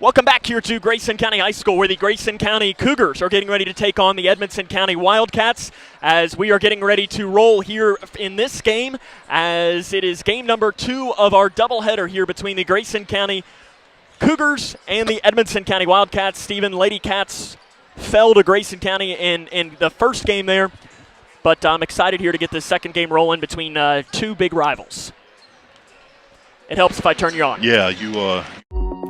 Welcome back here to Grayson County High School, where the Grayson County Cougars are getting ready to take on the Edmonson County Wildcats, as we are getting ready to roll here in this game, as it is game number 2 of our doubleheader here between the Grayson County Cougars and the Edmonson County Wildcats. Stephen, Lady Cats fell to Grayson County in the first game there, but I'm excited here to get this second game rolling between two big rivals. It helps if I turn you on. Yeah, you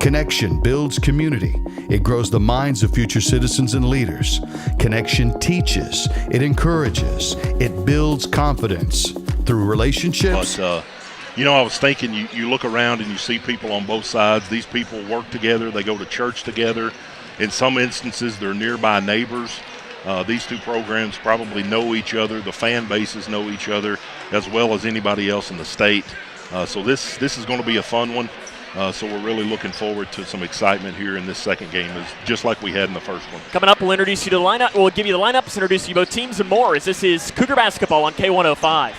Connection builds community. It grows the minds of future citizens and leaders. Connection teaches. It encourages. It builds confidence through relationships. But, I was thinking, you look around and you see people on both sides. These people work together. They go to church together. In some instances, they're nearby neighbors. These two programs probably know each other. The fan bases know each other as well as anybody else in the state. So this is going to be a fun one. So we're really looking forward to some excitement here in this second game, just like we had in the first one. Coming up, we'll introduce you to the lineup. We'll give you the lineups, introduce you to both teams and more, as this is Cougar Basketball on K105.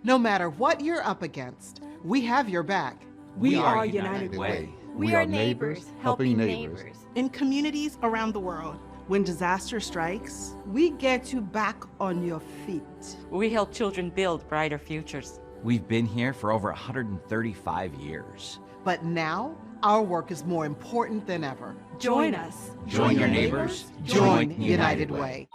No matter what you're up against, we have your back. We are United Way. We are neighbors helping neighbors. In communities around the world, when disaster strikes, we get you back on your feet. We help children build brighter futures. We've been here for over 135 years. But now, our work is more important than ever. Join us. Join your neighbors. Join United Way.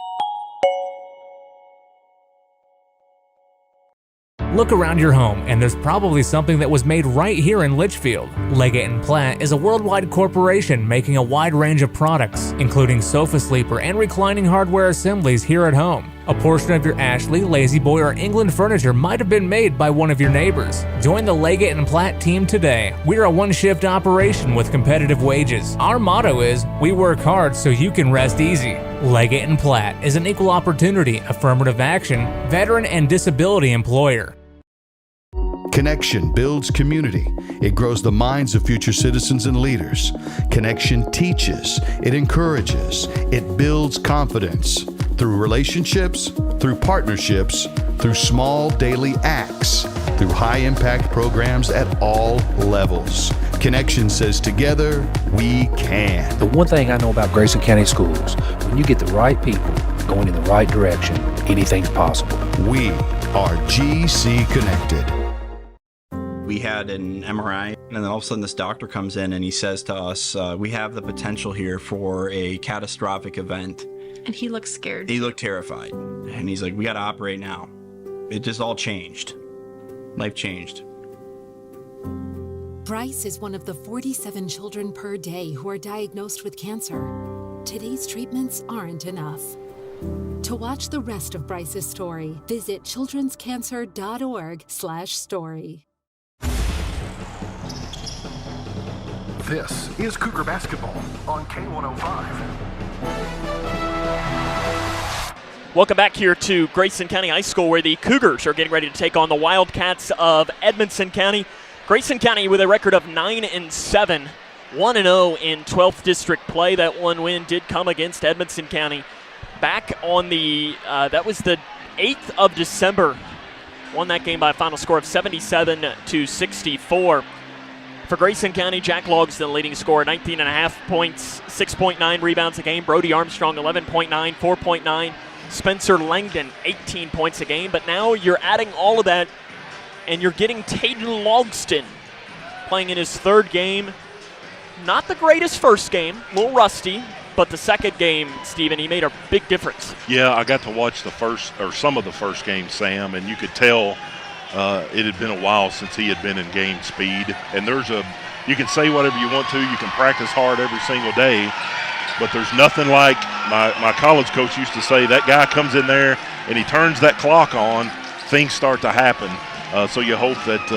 Look around your home, and there's probably something that was made right here in Litchfield. Leggett & Platt is a worldwide corporation making a wide range of products, including sofa sleeper and reclining hardware assemblies here at home. A portion of your Ashley, Lazy Boy, or England furniture might have been made by one of your neighbors. Join the Leggett & Platt team today. We're a one-shift operation with competitive wages. Our motto is, we work hard so you can rest easy. Leggett & Platt is an equal opportunity, affirmative action, veteran and disability employer. Connection builds community. It grows the minds of future citizens and leaders. Connection teaches. It encourages. It builds confidence through relationships, through partnerships, through small daily acts, through high-impact programs at all levels. Connection says together, we can. The one thing I know about Grayson County Schools, when you get the right people going in the right direction, anything's possible. We are GC Connected. We had an MRI, and then all of a sudden this doctor comes in and he says to us, we have the potential here for a catastrophic event. And he looked scared. He looked terrified. And he's like, we got to operate now. It just all changed. Life changed. Bryce is one of the 47 children per day who are diagnosed with cancer. Today's treatments aren't enough. To watch the rest of Bryce's story, visit childrenscancer.org/story. This is Cougar Basketball on K105. Welcome back here to Grayson County High School, where the Cougars are getting ready to take on the Wildcats of Edmonson County. Grayson County with a record of 9-7, 1-0 in 12th district play. That one win did come against Edmonson County back on the, that was the 8th of December. Won that game by a final score of 77-64. For Grayson County, Jack Logsdon leading scorer, 19.5 points, 6.9 rebounds a game. Brody Armstrong, 11.9, 4.9. Spencer Langdon, 18 points a game. But now you're adding all of that, and you're getting Tayden Logsdon playing in his third game. Not the greatest first game, a little rusty, but the second game, Stephen, he made a big difference. Yeah, I got to watch the first, or some of the first game, Sam, and you could tell it had been a while since he had been in game speed. And you can say whatever you want to, you can practice hard every single day, but there's nothing like, my college coach used to say, that guy comes in there and he turns that clock on, things start to happen. So you hope that,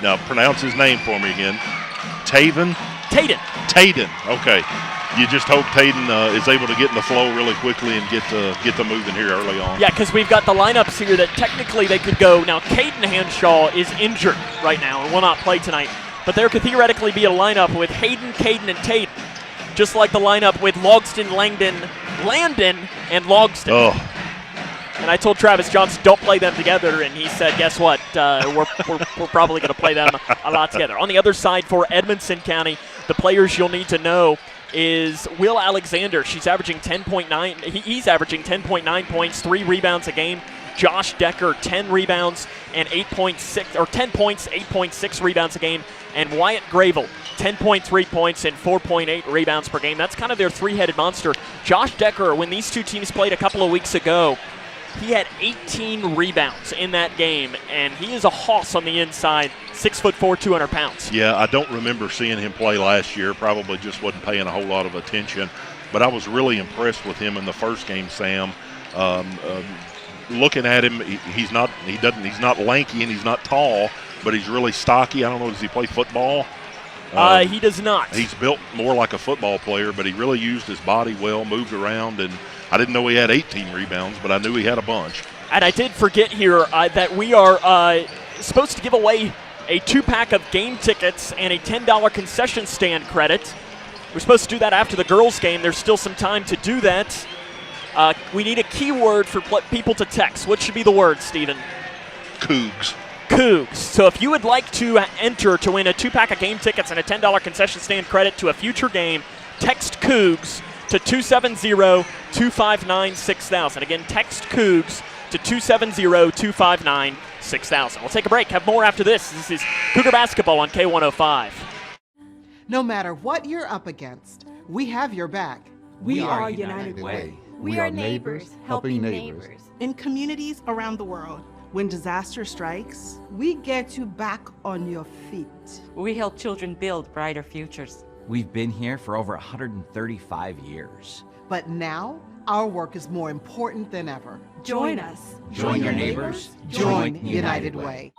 now pronounce his name for me again. Tayden, okay. You just hope Tayden is able to get in the flow really quickly and get to moving here early on. Yeah, because we've got the lineups here that technically they could go. Now, Caden Hanshaw is injured right now and will not play tonight. But there could theoretically be a lineup with Hayden, Caden, and Tayden, just like the lineup with Logsdon, Langdon, Landon, and Logsdon. Oh. And I told Travis Johnson, don't play them together, and he said, guess what? We're probably going to play them a lot together. On the other side for Edmonson County, the players you'll need to know is Will Alexander. He's averaging 10.9 points, 3 rebounds a game. Josh Decker, 10 rebounds and 10 points, 8.6 rebounds a game. And Wyatt Gravel, 10.3 points and 4.8 rebounds per game. That's kind of their three-headed monster. Josh Decker, when these two teams played a couple of weeks ago, he had 18 rebounds in that game, and he is a hoss on the inside, 6'4", 200 pounds. Yeah, I don't remember seeing him play last year. Probably just wasn't paying a whole lot of attention. But I was really impressed with him in the first game, Sam. Looking at him, he's not lanky and he's not tall, but he's really stocky. I don't know, does he play football? He does not. He's built more like a football player, but he really used his body well, moved around, and I didn't know he had 18 rebounds, but I knew he had a bunch. And I did forget here that we are supposed to give away a 2-pack of game tickets and a $10 concession stand credit. We're supposed to do that after the girls' game. There's still some time to do that. We need a keyword for people to text. What should be the word, Steven? Cougs. Cougs. So if you would like to enter to win a 2-pack of game tickets and a $10 concession stand credit to a future game, text Cougs to 270-259-6000. Again, text Cougs to 270-259-6000. We'll take a break. Have more after this. This is Cougar Basketball on K105. No matter what you're up against, we have your back. We are United Way. We are neighbors, helping neighbors. In communities around the world, when disaster strikes, we get you back on your feet. We help children build brighter futures. We've been here for over 135 years. But now, our work is more important than ever. Join us. Join your neighbors. Join United Way.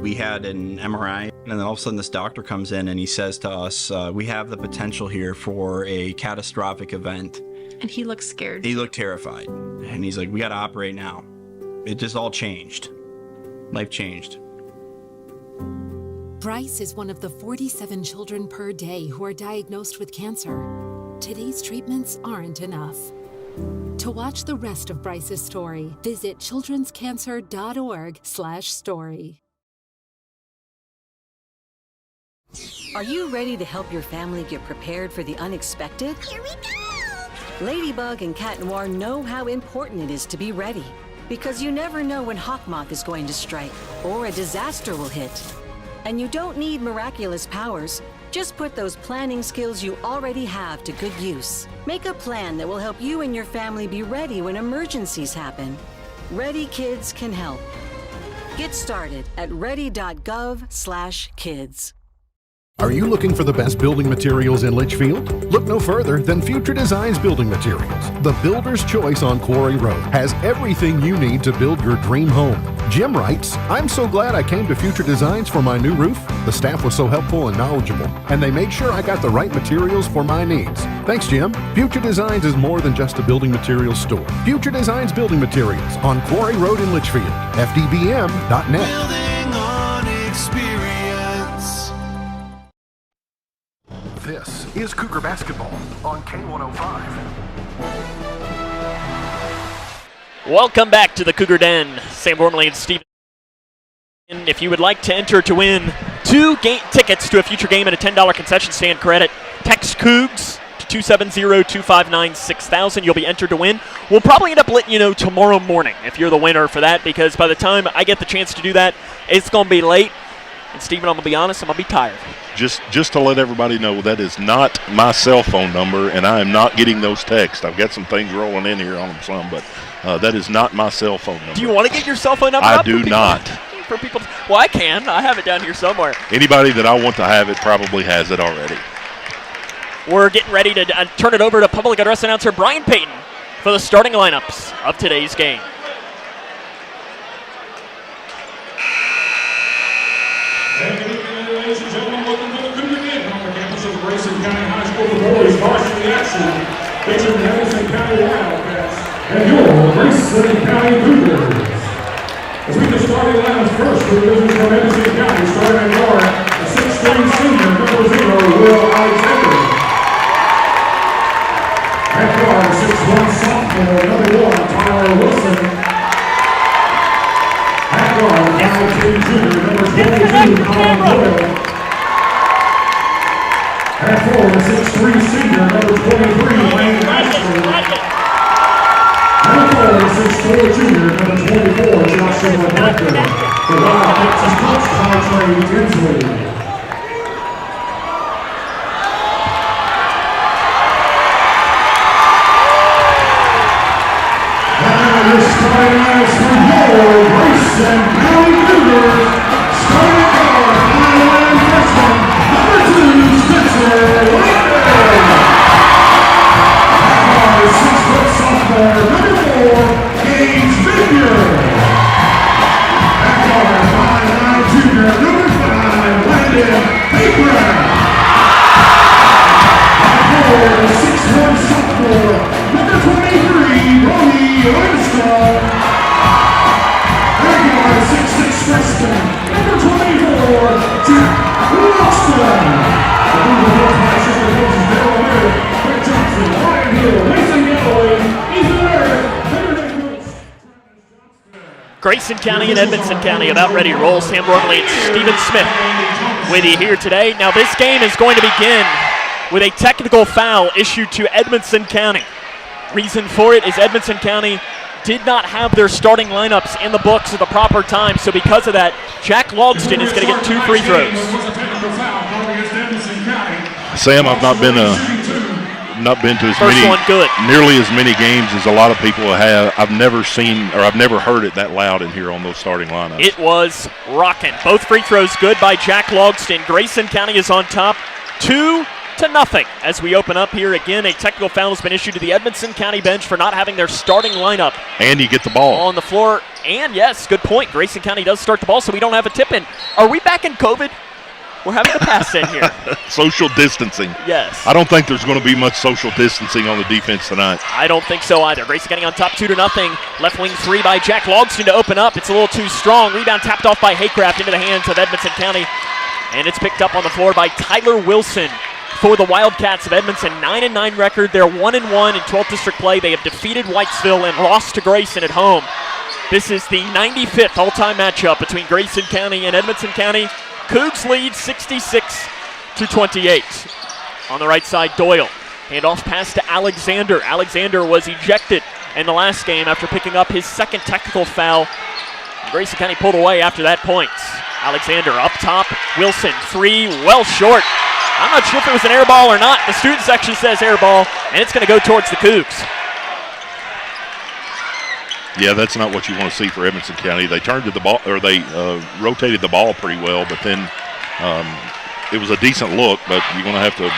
We had an MRI, and then all of a sudden this doctor comes in and he says to us, we have the potential here for a catastrophic event. And he looked scared. He looked terrified. And he's like, we got to operate now. It just all changed. Life changed. Bryce is one of the 47 children per day who are diagnosed with cancer. Today's treatments aren't enough. To watch the rest of Bryce's story, visit childrenscancer.org/story. Are you ready to help your family get prepared for the unexpected? Here we go! Ladybug and Cat Noir know how important it is to be ready. Because you never know when Hawkmoth is going to strike, or a disaster will hit. And you don't need miraculous powers. Just put those planning skills you already have to good use. Make a plan that will help you and your family be ready when emergencies happen. Ready Kids can help. Get started at ready.gov/kids. Are you looking for the best building materials in Litchfield? Look no further than Future Designs Building Materials. The builder's choice on Quarry Road has everything you need to build your dream home. Jim writes, I'm so glad I came to Future Designs for my new roof. The staff was so helpful and knowledgeable, and they made sure I got the right materials for my needs. Thanks, Jim. Future Designs is more than just a building materials store. Future Designs Building Materials on Quarry Road in Litchfield. FDBM.net. Building on experience. This is Cougar Basketball on K105. Welcome back to the Cougar Den. Sam Gormley and Steven. If you would like to enter to win 2 tickets to a future game and a $10 concession stand credit, text Cougs to 270-259-6000. You'll be entered to win. We'll probably end up letting you know tomorrow morning if you're the winner for that, because by the time I get the chance to do that, it's going to be late. And Steven, I'm going to be honest, I'm going to be tired. Just to let everybody know, that is not my cell phone number, and I am not getting those texts. I've got some things rolling in here on them some, but that is not my cell phone number. Do you want to get your cell phone number I up? do not. For people, well, I can. I have it down here somewhere. Anybody that I want to have it probably has it already. We're getting ready to turn it over to public address announcer Brian Payton for the starting lineups of today's game. Ladies and gentlemen, welcome to the Cougar Den on the campus of Grayson County High School for boys varsity action, featuring the Edmonson County Wildcats and your Grayson County Cougars. As we get started lineups first for the visitors from Edmonson County, starting at guard, the 6'3" senior, number 0, Will Alexander. At guard, 6'1" sophomore, number 1, Tyler Wilson. At At forward, 6'3" senior, number 23, Wayne Ashley. At forward, 6'4" junior, number 24, Joshua Becker. The Wildcats is coached by Trey Tinsley. And your starting lineup for your Grayson County Cougars. Starting guard, 9'9" freshman, number 2, Spencer Landon. At 6' sophomore, number 4, Gage Vineyard. At 5'9" junior, number 5, Landon Baker. At 6'1" sophomore, number 23, Brody Armstrong. At 6'6" freshman, number 24, Jack Loxton. The Google Classes for coaches Darryl Merritt, Rick Johnson, Ryan Hill, Mason Galloway, Ethan Merritt, Grayson County and Edmonson County about ready to roll. Sam Bromley and Stephen Smith with you here today. Now this game is going to begin with a technical foul issued to Edmonson County. Reason for it is Edmonson County did not have their starting lineups in the books at the proper time, so because of that, Jack Logston is going to get 2 free throws. Sam, I've not been to as nearly as many games as a lot of people have. I've never seen or I've never heard it that loud in here on those starting lineups. It was rocking. Both free throws good by Jack Logston. Grayson County is on top 2-0 as we open up here. Again, a technical foul has been issued to the Edmonson County bench for not having their starting lineup. And you get the ball on the floor. And yes, good point. Grayson County does start the ball, so we don't have a tip-in. Are we back in COVID? We're having a pass in here. Social distancing. Yes. I don't think there's going to be much social distancing on the defense tonight. I don't think so either. Grayson County on top 2-0. Left wing 3 by Jack Logston to open up. It's a little too strong. Rebound tapped off by Haycraft into the hands of Edmonson County. And it's picked up on the floor by Tyler Wilson for the Wildcats of Edmonton. 9-9 record. They're 1-1 in 12th district play. They have defeated Whitesville and lost to Grayson at home. This is the 95th all-time matchup between Grayson County and Edmonson County. Cougs lead 66-28. On the right side, Doyle. Handoff pass to Alexander. Alexander was ejected in the last game after picking up his second technical foul. Grayson County pulled away after that point. Alexander up top. Wilson, 3, well short. I'm not sure if it was an air ball or not. The student section says air ball, and it's going to go towards the Cougs. Yeah, that's not what you want to see for Edmonson County. They turned to the ball, or they rotated the ball pretty well, but then it was a decent look, but you're going to have to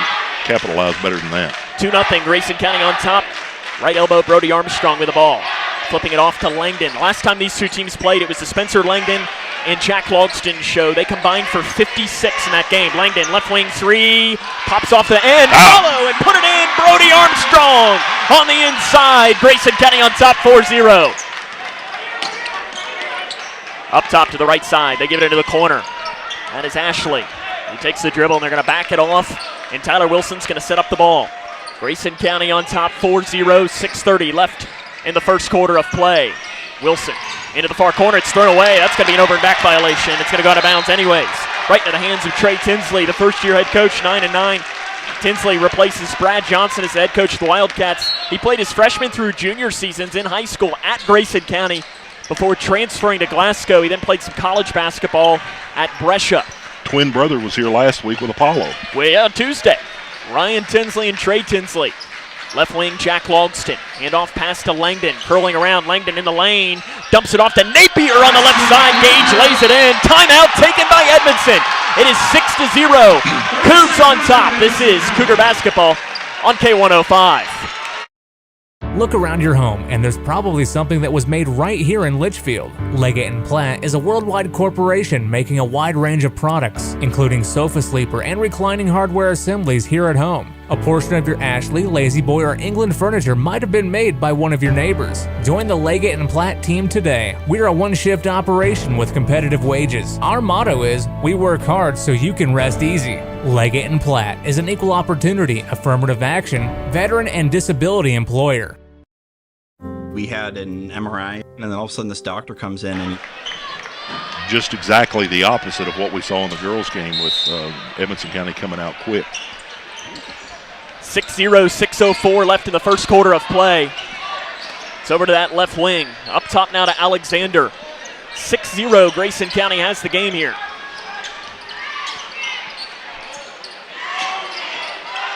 capitalize better than that. 2-0, Grayson County on top. Right elbow, Brody Armstrong with the ball. Flipping it off to Langdon. Last time these two teams played, it was the Spencer Langdon and Jack Logston show. They combined for 56 in that game. Langdon, left wing 3, pops off the end, follow and put it in. Brody Armstrong on the inside. Grayson County on top 4-0. Up top to the right side. They give it into the corner. That is Ashley. He takes the dribble, and they're going to back it off, and Tyler Wilson's going to set up the ball. Grayson County on top 4-0, 6:30 left in the first quarter of play. Wilson into the far corner. It's thrown away. That's going to be an over and back violation. It's going to go out of bounds anyways. Right into the hands of Trey Tinsley, the first-year head coach, 9-9. Tinsley replaces Brad Johnson as the head coach of the Wildcats. He played his freshman through junior seasons in high school at Grayson County before transferring to Glasgow. He then played some college basketball at Brescia. Twin brother was here last week with Apollo. Well, Tuesday. Ryan Tinsley and Trey Tinsley. Left wing, Jack Logston. Handoff pass to Langdon. Curling around, Langdon in the lane. Dumps it off to Napier on the left side. Gage lays it in. Timeout taken by Edmonton. It is 6-0. Cougs on top. This is Cougar basketball on K105. Look around your home, and there's probably something that was made right here in Litchfield. Leggett & Platt is a worldwide corporation making a wide range of products, including sofa sleeper and reclining hardware assemblies here at home. A portion of your Ashley, Lazy Boy, or England furniture might have been made by one of your neighbors. Join the Leggett & Platt team today. We're a one-shift operation with competitive wages. Our motto is, we work hard so you can rest easy. Leggett & Platt is an equal opportunity, affirmative action, veteran and disability employer. We had an MRI, and then all of a sudden this doctor comes in and just exactly the opposite of what we saw in the girls' game with Edmonson County coming out quick. 6-0, 6:04 left in the first quarter of play. It's over to that left wing. Up top now to Alexander. 6-0, Grayson County has the game here.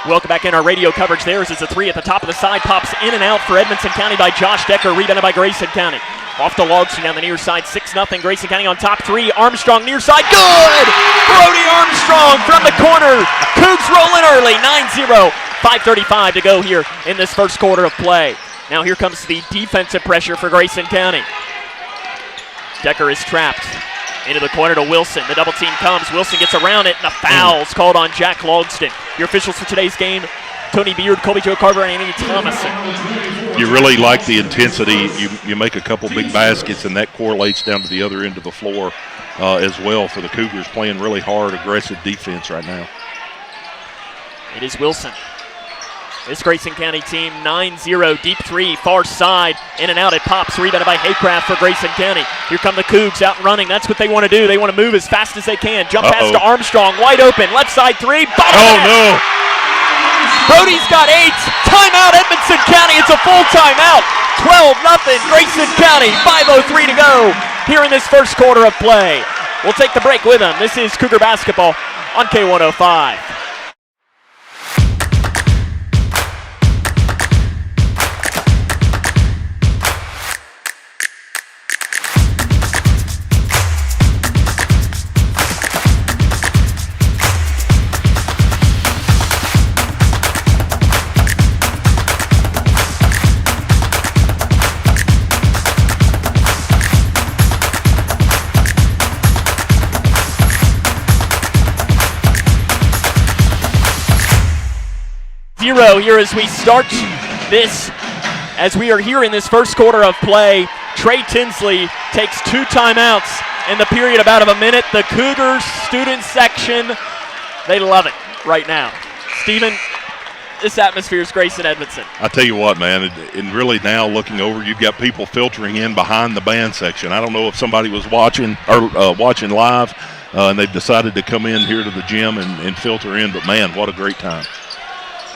Welcome back in our radio coverage. Theirs is a three at the top of the side. Pops in and out for Edmonson County by Josh Decker. Rebounded by Grayson County. Off to Logston down the near side. 6-0. Grayson County on top. Three. Armstrong near side. Good! Brody Armstrong from the corner. Cougs rolling early. 9-0. 5:35 to go here in this first quarter of play. Now here comes the defensive pressure for Grayson County. Decker is trapped. Into the corner to Wilson. The double team comes. Wilson gets around it, and a foul's called on Jack Logston. Your officials for today's game, Tony Beard, Colby Joe Carver, and Andy Thomason. You really like the intensity. You make a couple big baskets, and that correlates down to the other end of the floor as well for the Cougars, playing really hard, aggressive defense right now. It is Wilson. This Grayson County team, 9-0, deep three, far side, in and out, it pops, rebounded by Haycraft for Grayson County. Here come the Cougs out and running, that's what they want to do. They want to move as fast as they can. Jump pass to Armstrong, wide open, left side three, no! Brody's got 8, timeout Edmonson County, it's a full timeout. 12-0, Grayson County, 5:03 to go here in this first quarter of play. We'll take the break with them. This is Cougar Basketball on K105. Here as we start this, as we are here in this first quarter of play. Trey Tinsley takes 2 timeouts in the period about of a minute. The Cougars student section, they love it right now. Stephen, this atmosphere is Grayson Edmonson. I tell you what, man, and really now looking over, you've got people filtering in behind the band section. I don't know if somebody was watching or watching live and they've decided to come in here to the gym and filter in, but man, what a great time.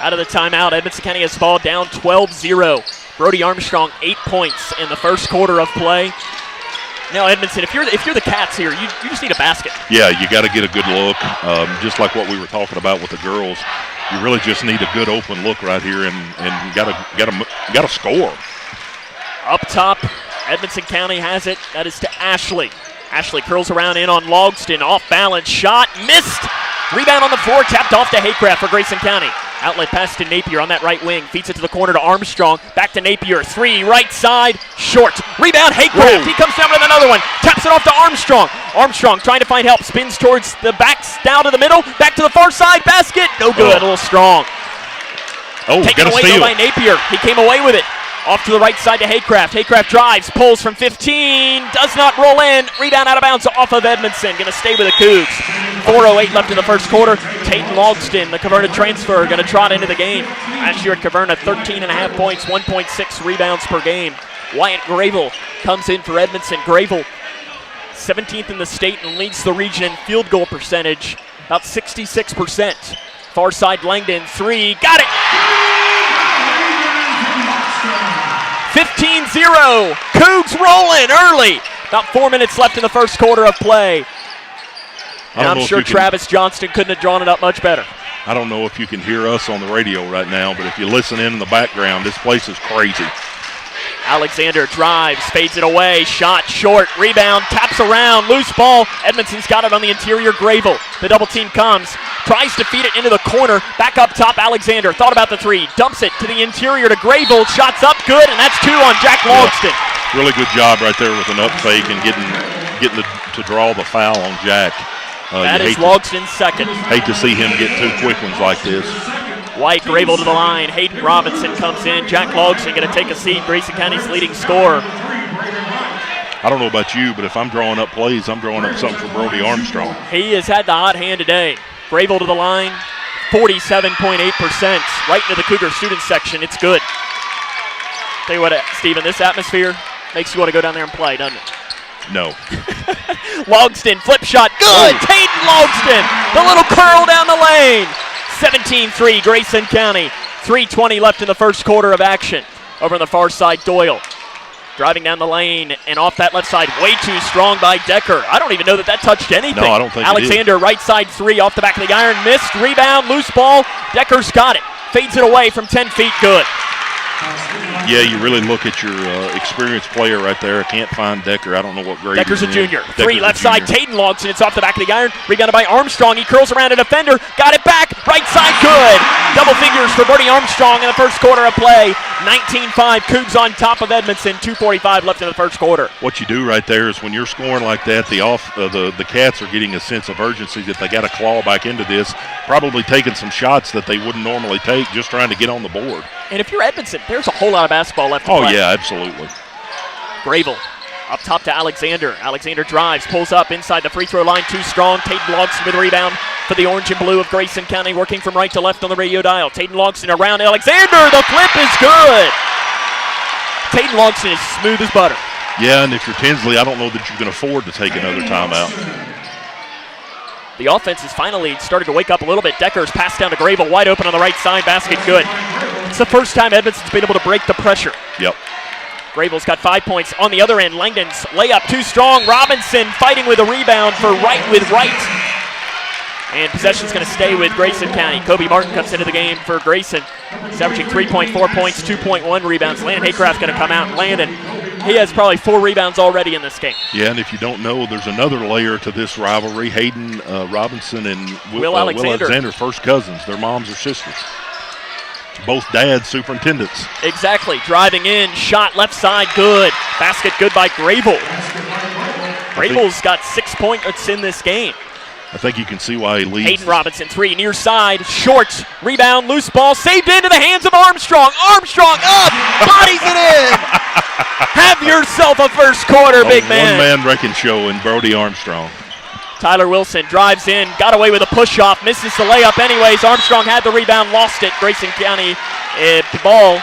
Out of the timeout, Edmonson County has fallen down 12-0. Brody Armstrong, 8 points in the first quarter of play. Now, Edmonson, if you're the Cats here, you just need a basket. Yeah, you got to get a good look, just like what we were talking about with the girls. You really just need a good open look right here, and got to score. Up top, Edmonson County has it. That is to Ashley. Ashley curls around in on Logston, off balance, shot missed. Rebound on the floor, tapped off to Haycraft for Grayson County. Outlet pass to Napier on that right wing. Feeds it to the corner to Armstrong. Back to Napier. 3, right side, short. Rebound, Haycraft. He comes down with another one. Taps it off to Armstrong. Armstrong trying to find help. Spins towards the backs, down to the middle. Back to the far side. Basket. No good. A little strong. Taken away though by Napier. He came away with it. Off to the right side to Haycraft. Haycraft drives, pulls from 15, does not roll in. Rebound out of bounds off of Edmonson. Going to stay with the Cougs. 4:08 left in the first quarter. Tatum Logston, the Caverna transfer, going to trot into the game. Last year at Caverna, 13.5 points, 1.6 rebounds per game. Wyatt Gravel comes in for Edmonson. Gravel, 17th in the state and leads the region in field goal percentage, about 66%. Far side Langdon, 3, got it! 15-0, Cougs rolling early. About 4 minutes left in the first quarter of play. And I'm sure Travis Johnston couldn't have drawn it up much better. I don't know if you can hear us on the radio right now, but if you listen in the background, this place is crazy. Alexander drives, fades it away, shot short, rebound, taps around, loose ball. Edmonson's got it on the interior, Gravel. The double team comes, tries to feed it into the corner, back up top, Alexander, thought about the 3, dumps it to the interior to Gravel, shots up, good, and that's 2 on Jack Logston. Yeah, really good job right there with an up fake and getting to draw the foul on Jack. That is Logston's second. Hate to see him get 2 quick ones like this. White Gravel to the line. Hayden Robinson comes in. Jack Logston going to take a seat. Grayson County's leading scorer. I don't know about you, but if I'm drawing up plays, I'm drawing up something for Brody Armstrong. He has had the hot hand today. Gravel to the line, 47.8%. Right into the Cougar student section. It's good. Tell you what, Stephen, this atmosphere makes you want to go down there and play, doesn't it? No. Logston, flip shot, good! Tayden Logston, the little curl down the lane. 17-3, Grayson County. 3:20 left in the first quarter of action. Over on the far side, Doyle. Driving down the lane and off that left side, way too strong by Decker. I don't even know that touched anything. No, I don't think Alexander, right side three, off the back of the iron, missed, rebound, loose ball. Decker's got it. Fades it away from 10 feet, good. Yeah, you really look at your experienced player right there. I can't find Decker. I don't know what grade Decker's a he's in. junior. Decker's Three, left a side, junior. Tayden Logston. It's off the back of the iron. Rebounded by Armstrong. He curls around a defender. Got it back. Right side, good. Double figures for Bertie Armstrong in the first quarter of play. 19-5, Cougs on top of Edmonton. 2:45 left in the first quarter. What you do right there is when you're scoring like that, the Cats are getting a sense of urgency that they got to claw back into this, probably taking some shots that they wouldn't normally take, just trying to get on the board. And if you're Edmonton, there's a whole lot of basketball left to play. Oh, yeah, absolutely. Gravel up top to Alexander. Alexander drives, pulls up inside the free throw line, too strong. Tayden Logston with a rebound for the orange and blue of Grayson County, working from right to left on the radio dial. Tayden Logston around Alexander. The flip is good. Tayden Logston is smooth as butter. Yeah, and if you're Tinsley, I don't know that you can afford to take another timeout. The offense has finally started to wake up a little bit. Decker's pass down to Gravel, wide open on the right side, basket good. It's the first time Edmonton's been able to break the pressure. Yep. Gravel's got 5 points. On the other end, Langdon's layup too strong. Robinson fighting with a rebound for right with right. And possession's going to stay with Grayson County. Kobe Martin comes into the game for Grayson. He's averaging 3.4 points, 2.1 rebounds. Landon Haycraft going to come out. Landon, he has probably 4 rebounds already in this game. Yeah, and if you don't know, there's another layer to this rivalry. Hayden Robinson and Will Alexander, first cousins. Their moms are sisters. Both dads superintendents. Exactly. Driving in, shot left side, good. Basket good by Gravel. Gravel's got 6 points in this game. I think you can see why he leads. Hayden Robinson, three, near side, short, rebound, loose ball, saved into the hands of Armstrong. Armstrong up, bodies it in. Have yourself a first quarter, big man. One-man wrecking show in Brody Armstrong. Tyler Wilson drives in, got away with a push-off, misses the layup anyways. Armstrong had the rebound, lost it. Grayson County, the ball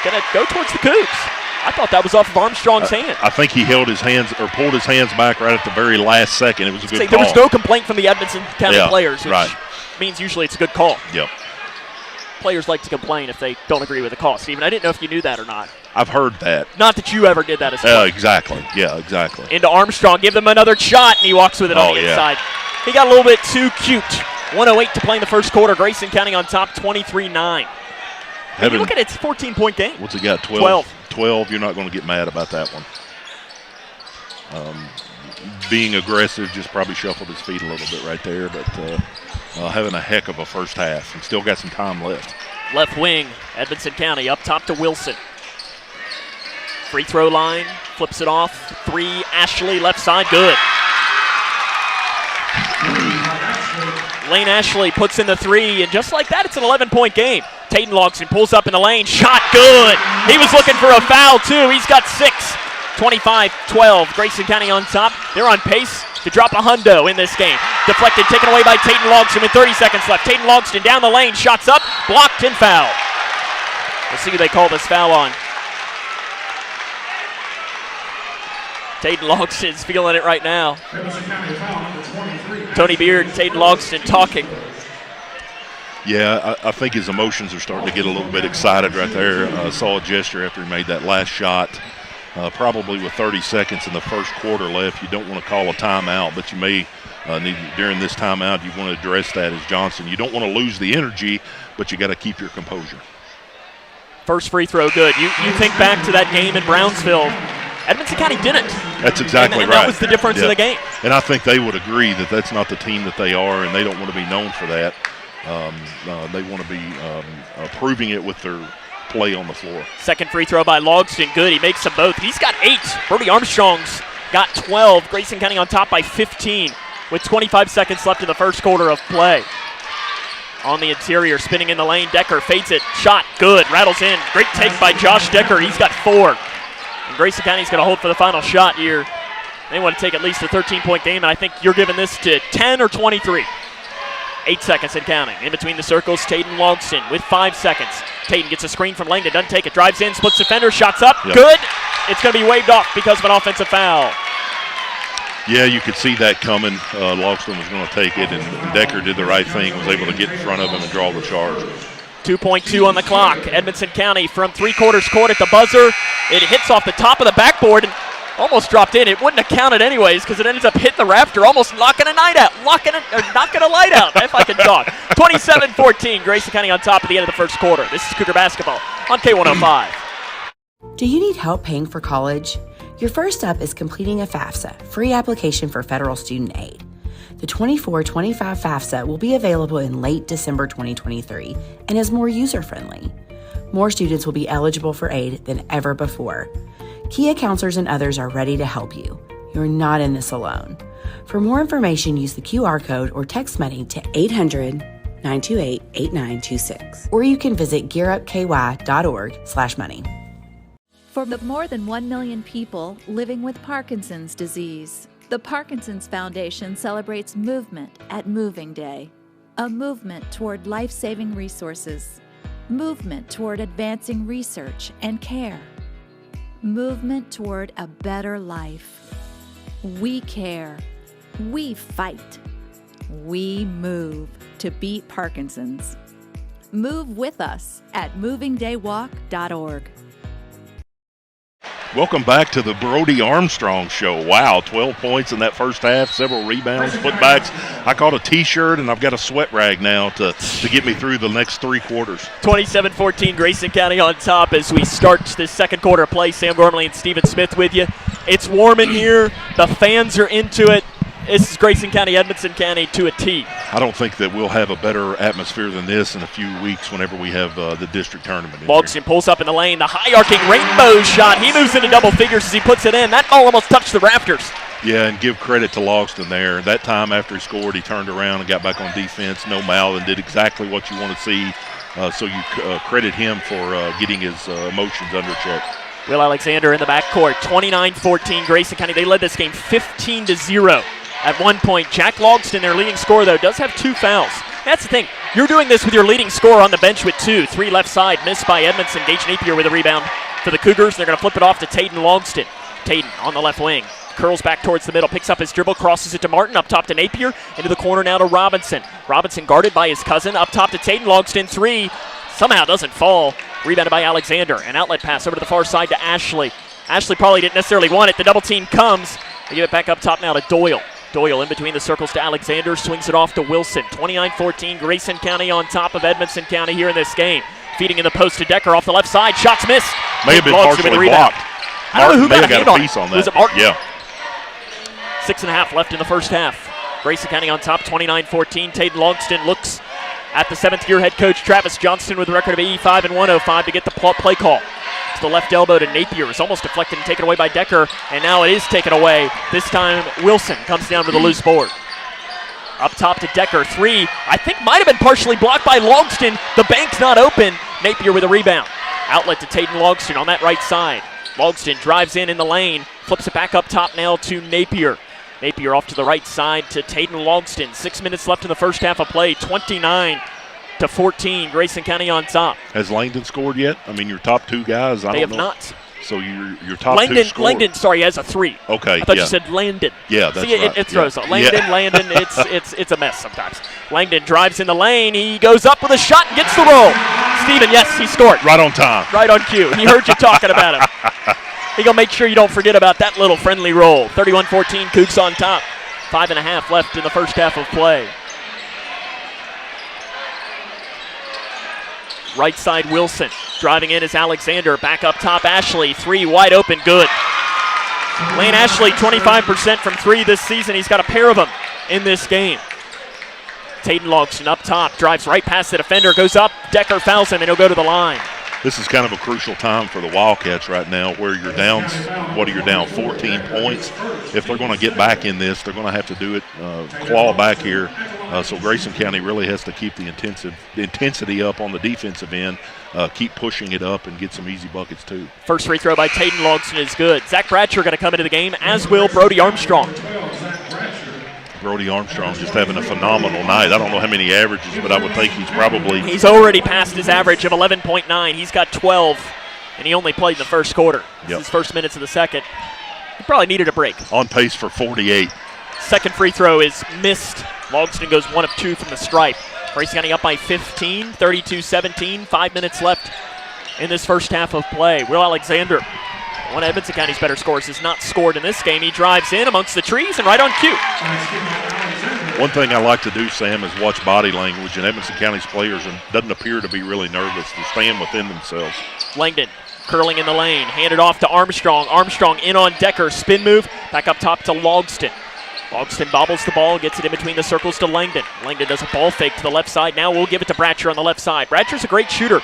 gonna go towards the Cougs. I thought that was off of Armstrong's hand. I think he held his hands or pulled his hands back right at the very last second. It was a good call. There was no complaint from the Edmonson County players, which right. means usually it's a good call. Yep. Players like to complain if they don't agree with the call. Stephen, I didn't know if you knew that or not. I've heard that. Not that you ever did that as well. Exactly. Yeah, exactly. Into Armstrong, give them another shot, and he walks with it on the inside. He got a little bit too cute. 1:08 to play in the first quarter. Grayson County on top, 23-9. You look at it, it's a 14-point game. What's he got, 12? 12, you're not going to get mad about that one. Being aggressive, just probably shuffled his feet a little bit right there, but having a heck of a first half and still got some time left. Left wing, Edmonson County, up top to Wilson. Free throw line, flips it off. Three, Ashley, left side, good. Lane Ashley puts in the three, and just like that, it's an 11-point game. Tayden Logston pulls up in the lane, shot good. He was looking for a foul, too. He's got 6. 25-12, Grayson County on top. They're on pace to drop a hundo in this game. Deflected, taken away by Tayden Logston with 30 seconds left. Tayden Logston down the lane, shots up, blocked and foul. Let's see who they call this foul on. Tayden Logston's feeling it right now. Tony Beard and Tayden Logston talking. Yeah, I think his emotions are starting to get a little bit excited right there. Saw a gesture after he made that last shot. Probably with 30 seconds in the first quarter left, you don't want to call a timeout, but you may need, during this timeout, you want to address that as Johnson. You don't want to lose the energy, but you got to keep your composure. First free throw, good. You think back to that game in Brownsville. Edmonton County didn't. That's exactly and right. That was the difference in the game. And I think they would agree that that's not the team that they are, and they don't want to be known for that. They want to be proving it with their play on the floor. Second free throw by Logston, good. He makes them both. He's got 8. Brody Armstrong's got 12. Grayson County on top by 15 with 25 seconds left in the first quarter of play. On the interior, spinning in the lane, Decker fades it. Shot, good, rattles in. Great take by Josh Decker. He's got 4. And Grayson County's going to hold for the final shot here. They want to take at least a 13-point game, and I think you're giving this to 10 or 23. 8 seconds and counting. In between the circles, Tayden Logston with 5 seconds. Tayden gets a screen from Langdon, doesn't take it, drives in, splits defender, shots up, good. It's going to be waved off because of an offensive foul. Yeah, you could see that coming. Logston was going to take it, and Decker did the right thing, was able to get in front of him and draw the charge. 2.2 on the clock. Edmonson County from three-quarters court at the buzzer. It hits off the top of the backboard and almost dropped in. It wouldn't have counted anyways because it ends up hitting the rafter, almost knocking a light out. Knocking a light out, if I can talk. 27-14, Grayson County on top at the end of the first quarter. This is Cougar basketball on K105. Do you need help paying for college? Your first step is completing a FAFSA, free application for federal student aid. The 24-25 FAFSA will be available in late December 2023 and is more user-friendly. More students will be eligible for aid than ever before. Kia counselors and others are ready to help you. You're not in this alone. For more information, use the QR code or text money to 800-928-8926. Or you can visit gearupky.org/money. For the more than 1 million people living with Parkinson's disease, the Parkinson's Foundation celebrates movement at Moving Day. A movement toward life-saving resources. Movement toward advancing research and care. Movement toward a better life. We care. We fight. We move to beat Parkinson's. Move with us at movingdaywalk.org. Welcome back to the Brody Armstrong Show. Wow, 12 points in that first half, several rebounds, putbacks. I caught a T-shirt, and I've got a sweat rag now to get me through the next three quarters. 27-14, Grayson County on top as we start this second quarter of play. Sam Gormley and Steven Smith with you. It's warm in here. The fans are into it. This is Grayson County, Edmonson County to a T. I don't think that we'll have a better atmosphere than this in a few weeks whenever we have the district tournament. Logston pulls up in the lane. The high-arcing rainbow shot. He moves into double figures as he puts it in. That ball almost touched the rafters. Yeah, and give credit to Logston there. That time after he scored, he turned around and got back on defense, no mouth, and did exactly what you want to see. So you credit him for getting his emotions under check. Will Alexander in the backcourt. 29-14, Grayson County. They led this game 15-0. At one point, Jack Logston, their leading scorer, though, does have 2 fouls. That's the thing. You're doing this with your leading scorer on the bench with 2. 3 left side, missed by Edmonson. Gage Napier with a rebound for the Cougars. They're going to flip it off to Tayden Logston. Tayden on the left wing. Curls back towards the middle, picks up his dribble, crosses it to Martin, up top to Napier, into the corner now to Robinson. Robinson guarded by his cousin, up top to Tayden Logston. 3, somehow doesn't fall. Rebounded by Alexander. An outlet pass over to the far side to Ashley. Ashley probably didn't necessarily want it. The double team comes. They give it back up top now to Doyle. Doyle in between the circles to Alexander, swings it off to Wilson. 29-14, Grayson County on top of Edmonson County here in this game. Feeding in the post to Decker off the left side. Shots missed. May have been partially blocked. I don't know who got a hand on it. On that. Was it Martin? Yeah. 6.5 left in the first half. Grayson County on top, 29-14. Tayden Logston looks at the 7th-year head coach Travis Johnston with a record of 85 and 105 to get the play call. To the left elbow to Napier. It's almost deflected and taken away by Decker, and now it is taken away. This time Wilson comes down with a loose board. Up top to Decker. 3, I think might have been partially blocked by Logston. The bank's not open. Napier with a rebound. Outlet to Tayden Logston on that right side. Logston drives in the lane, flips it back up top now to Napier. Napier off to the right side to Tayden Logston. 6 minutes left in the first half of play. 29-14, Grayson County on top. Has Langdon scored yet? I mean, your top 2 guys, They have not. So your top 2 scored. Langdon, sorry, has a 3. Okay, I thought you said Landon. Yeah, that's See, right. It throws up. Landon, it's a mess sometimes. Langdon drives in the lane. He goes up with a shot and gets the roll. Steven, yes, he scored. Right on time. Right on cue. He heard you talking about him. He's going to make sure you don't forget about that little friendly roll. 31-14, Cougs on top. 5.5 left in the first half of play. Right side, Wilson. Driving in is Alexander. Back up top, Ashley. 3 wide open, good. Lane Ashley, 25% from 3 this season. He's got a pair of them in this game. Tayden Logston up top, drives right past the defender, goes up. Decker fouls him, and he'll go to the line. This is kind of a crucial time for the Wildcats right now where you're down, 14 points. If they're going to get back in this, they're going to have to do it, claw back here. So Grayson County really has to keep the intensity up on the defensive end, keep pushing it up, and get some easy buckets too. First free throw by Tayden Logston is good. Zach Bratcher going to come into the game, as will Brody Armstrong. Brody Armstrong just having a phenomenal night. I don't know how many averages, but I would think he's already passed his average of 11.9. He's got 12, and he only played in the first quarter. Yep. His first minutes of the second. He probably needed a break. On pace for 48. Second free throw is missed. Logston goes 1 of 2 from the stripe. Grayson County up by 15, 32-17. 5 minutes left in this first half of play. Will Alexander, one of Edmonson County's better scorers, has not scored in this game. He drives in amongst the trees and right on cue. One thing I like to do, Sam, is watch body language, and Edmonson County's players doesn't appear to be really nervous. They stand within themselves. Langdon curling in the lane, handed off to Armstrong. Armstrong in on Decker, spin move, back up top to Logston. Logston bobbles the ball, gets it in between the circles to Langdon. Langdon does a ball fake to the left side. Now we'll give it to Bratcher on the left side. Bratcher's a great shooter.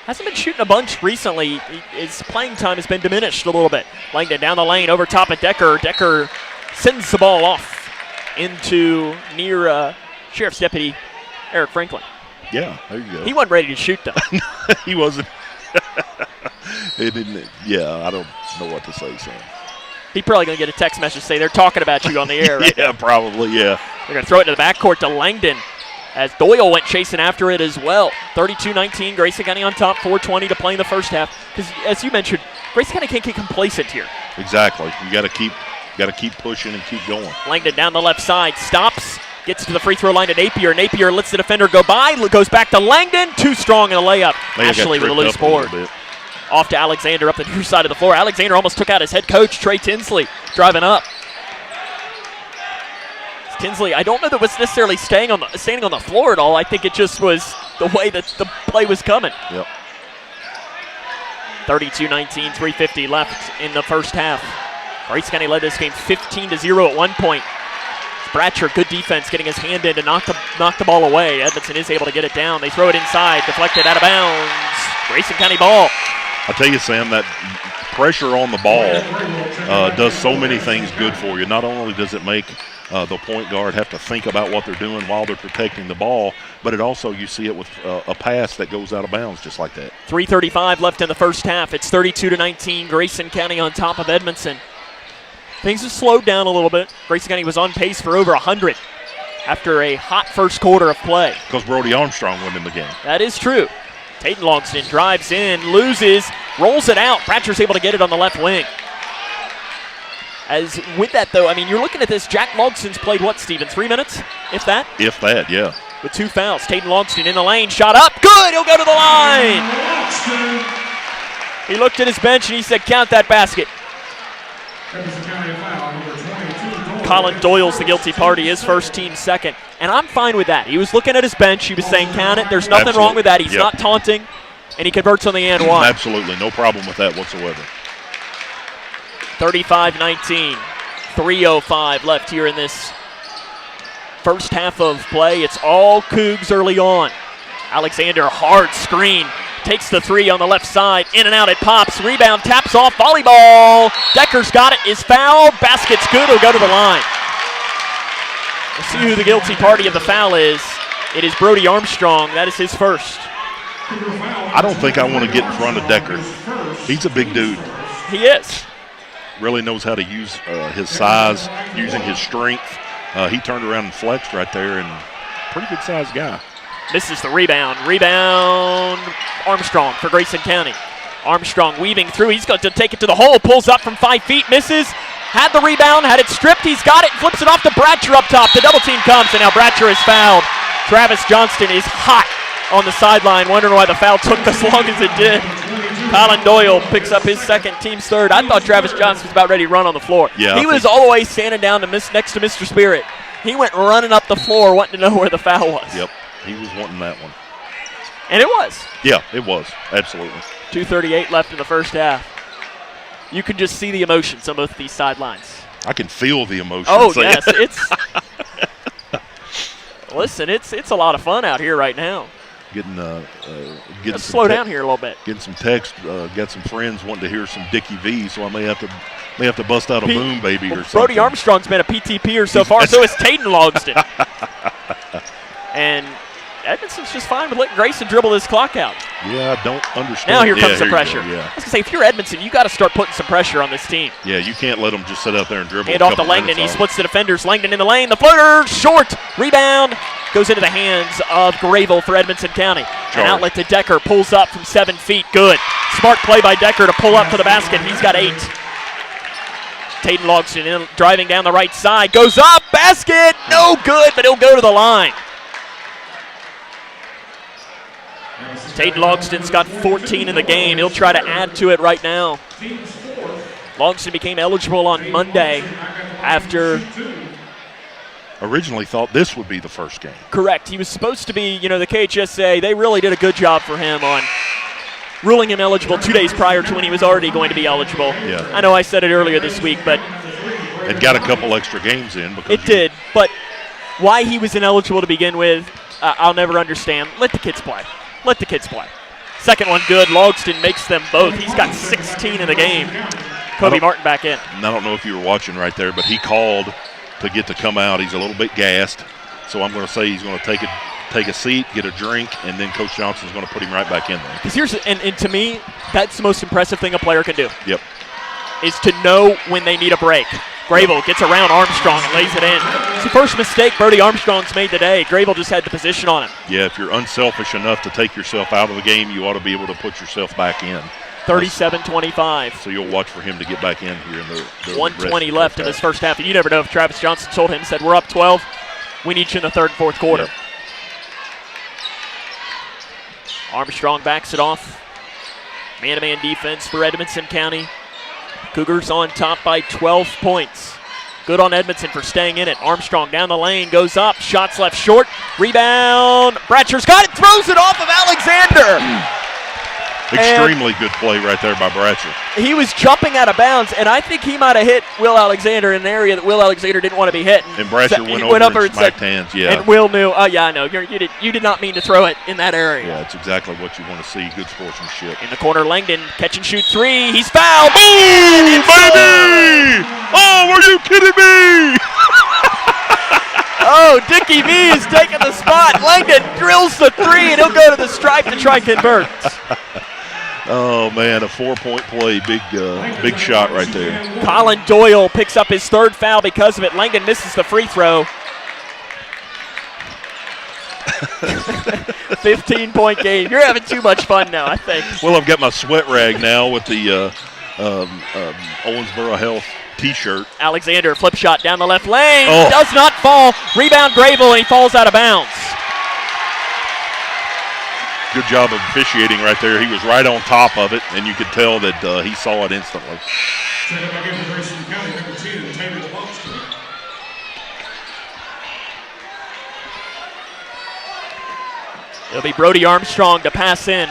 Hasn't been shooting a bunch recently. His playing time has been diminished a little bit. Langdon down the lane over top of Decker. Decker sends the ball off into near Sheriff's Deputy Eric Franklin. Yeah, there you go. He wasn't ready to shoot, though. He wasn't. It didn't. Yeah, I don't know what to say, Sam. He's probably going to get a text message say they're talking about you on the air right Yeah, now. probably, yeah. They're going to throw it to the backcourt to Langdon as Doyle went chasing after it as well. 32-19, Grayson County on top, 4:20 to play in the first half. Because, as you mentioned, Grayson County can't get complacent here. Exactly. You got to keep pushing and keep going. Langdon down the left side, stops, gets to the free throw line to Napier. Napier lets the defender go by, goes back to Langdon, too strong in the layup. Ashley with a loose board. Off to Alexander up the near side of the floor. Alexander almost took out his head coach, Trey Tinsley, driving up. Tinsley, I don't know that it was necessarily standing on the floor at all. I think it just was the way that the play was coming. Yep. 32-19, 3:50 left in the first half. Grayson County led this game 15-0 at one point. Bratcher, good defense, getting his hand in to knock the ball away. Edmonson is able to get it down. They throw it inside, deflected out of bounds. Grayson County ball. I'll tell you, Sam, that pressure on the ball does so many things good for you. Not only does it make the point guard have to think about what they're doing while they're protecting the ball, but it also, you see it with a pass that goes out of bounds just like that. 3:35 left in the first half. It's 32-19, Grayson County on top of Edmonson. Things have slowed down a little bit. Grayson County was on pace for over 100 after a hot first quarter of play. Because Brody Armstrong went in the game. That is true. Tatum Logston drives in, loses, rolls it out. Bratcher's able to get it on the left wing. As with that, though, I mean, you're looking at this. Jack Logston's played what, Steven? 3 minutes, if that? If that, yeah. With 2 fouls. Tatum Logston in the lane, shot up, good. He'll go to the line. He looked at his bench and he said, "Count that basket." Colin Doyle's the guilty party, his first, team second. And I'm fine with that. He was looking at his bench. He was saying, count it. There's nothing wrong with that. He's not taunting. And he converts on the and one. Absolutely. No problem with that whatsoever. 35-19. 3:05 left here in this first half of play. It's all Cougs early on. Alexander, hard screen. Takes the 3 on the left side. In and out it pops. Rebound, taps off. Volleyball. Decker's got it. Is fouled. Basket's good. He'll go to the line. We'll see who the guilty party of the foul is. It is Brody Armstrong. That is his first. I don't think I want to get in front of Decker. He's a big dude. He is. Really knows how to use his size, using his strength. He turned around and flexed right there, and pretty good sized guy. Misses the rebound. Rebound, Armstrong for Grayson County. Armstrong weaving through. He's going to take it to the hole. Pulls up from 5 feet. Misses. Had the rebound. Had it stripped. He's got it. Flips it off to Bratcher up top. The double team comes, and now Bratcher is fouled. Travis Johnston is hot on the sideline, wondering why the foul took as long as it did. Colin Doyle picks up his second, team's third. I thought Travis Johnston was about ready to run on the floor. Yeah, he was all the way standing down to next to Mr. Spirit. He went running up the floor wanting to know where the foul was. Yep, he was wanting that one. And it was. Yeah, it was. Absolutely. 2:38 left in the first half. You can just see the emotions on both of these sidelines. I can feel the emotions. Oh, yes. Listen, it's a lot of fun out here right now. Let's slow down here a little bit. Getting some text. Got some friends wanting to hear some Dickie V, so I may have to bust out a boom baby or something. Brody Armstrong's been a PTPer so far. So is Tatum Logston. And Edmonson's just fine with letting Grayson dribble this clock out. Yeah, I don't understand. Now here comes the pressure. Yeah. I was going to say, if you're Edmonson, you got to start putting some pressure on this team. Yeah, you can't let them just sit out there and dribble. Hand off to Langdon. He splits the defenders. Langdon in the lane. The floater, short. Rebound. Goes into the hands of Gravel for Edmonson County. An outlet to Decker. Pulls up from 7 feet. Good. Smart play by Decker to pull up for the basket. He's got 8. Taden Logston driving down the right side, goes up, basket, no good, but he'll go to the line. Taden Logston's got 14 in the game. He'll try to add to it right now. Logston became eligible on Monday after... Originally thought this would be the first game. Correct. He was supposed to be, the KHSA, they really did a good job for him on ruling him eligible 2 days prior to when he was already going to be eligible. Yeah. I know I said it earlier this week, but... It got a couple extra games in. Because it did, but why he was ineligible to begin with, I'll never understand. Let the kids play. Let the kids play. Second one good. Logston makes them both. He's got 16 in the game. Kobe Martin back in. I don't know if you were watching right there, but he called to get to come out. He's a little bit gassed, so I'm going to say he's going to take a seat, get a drink, and then Coach Johnson's going to put him right back in there. Because and to me, that's the most impressive thing a player can do. Yep. Is to know when they need a break. Grayson gets around Armstrong and lays it in. It's the first mistake Brody Armstrong's made today. Grayson just had the position on him. Yeah, if you're unselfish enough to take yourself out of the game, you ought to be able to put yourself back in. 37-25. So you'll watch for him to get back in here in the 1:20 left in this first half. And you never know if Travis Johnson told him, said, we're up 12. We need you in the third and fourth quarter. Yep. Armstrong backs it off. Man-to-man defense for Edmonson County. Cougars on top by 12 points. Good on Edmonson for staying in it. Armstrong down the lane, goes up, shots left short. Rebound. Bratcher's got it, throws it off of Alexander. Extremely good play right there by Bratcher. He was jumping out of bounds, and I think he might have hit Will Alexander in an area that Will Alexander didn't want to be hitting. And Bratcher went over and smacked hands, yeah. And Will knew, oh, yeah, I know. You did not mean to throw it in that area. Yeah, it's exactly what you want to see, good sportsmanship. In the corner, Langdon, catch and shoot three. He's fouled. Boom, baby! Oh, are you kidding me? Oh, Dickie V is taking the spot. Langdon drills the three, and he'll go to the stripe to try and convert. Oh, man, a 4-point play. Big shot right there. Colin Doyle picks up his third foul because of it. Langdon misses the free throw. 15-point game. You're having too much fun now, I think. Well, I've got my sweat rag now with the Owensboro Health T-shirt. Alexander, flip shot down the left lane. Oh. Does not fall. Rebound Grayson, and he falls out of bounds. Good job of officiating right there. He was right on top of it, and you could tell that he saw it instantly. Set up again for Grayson County, number 10, Taylor Logston. It'll be Brody Armstrong to pass in.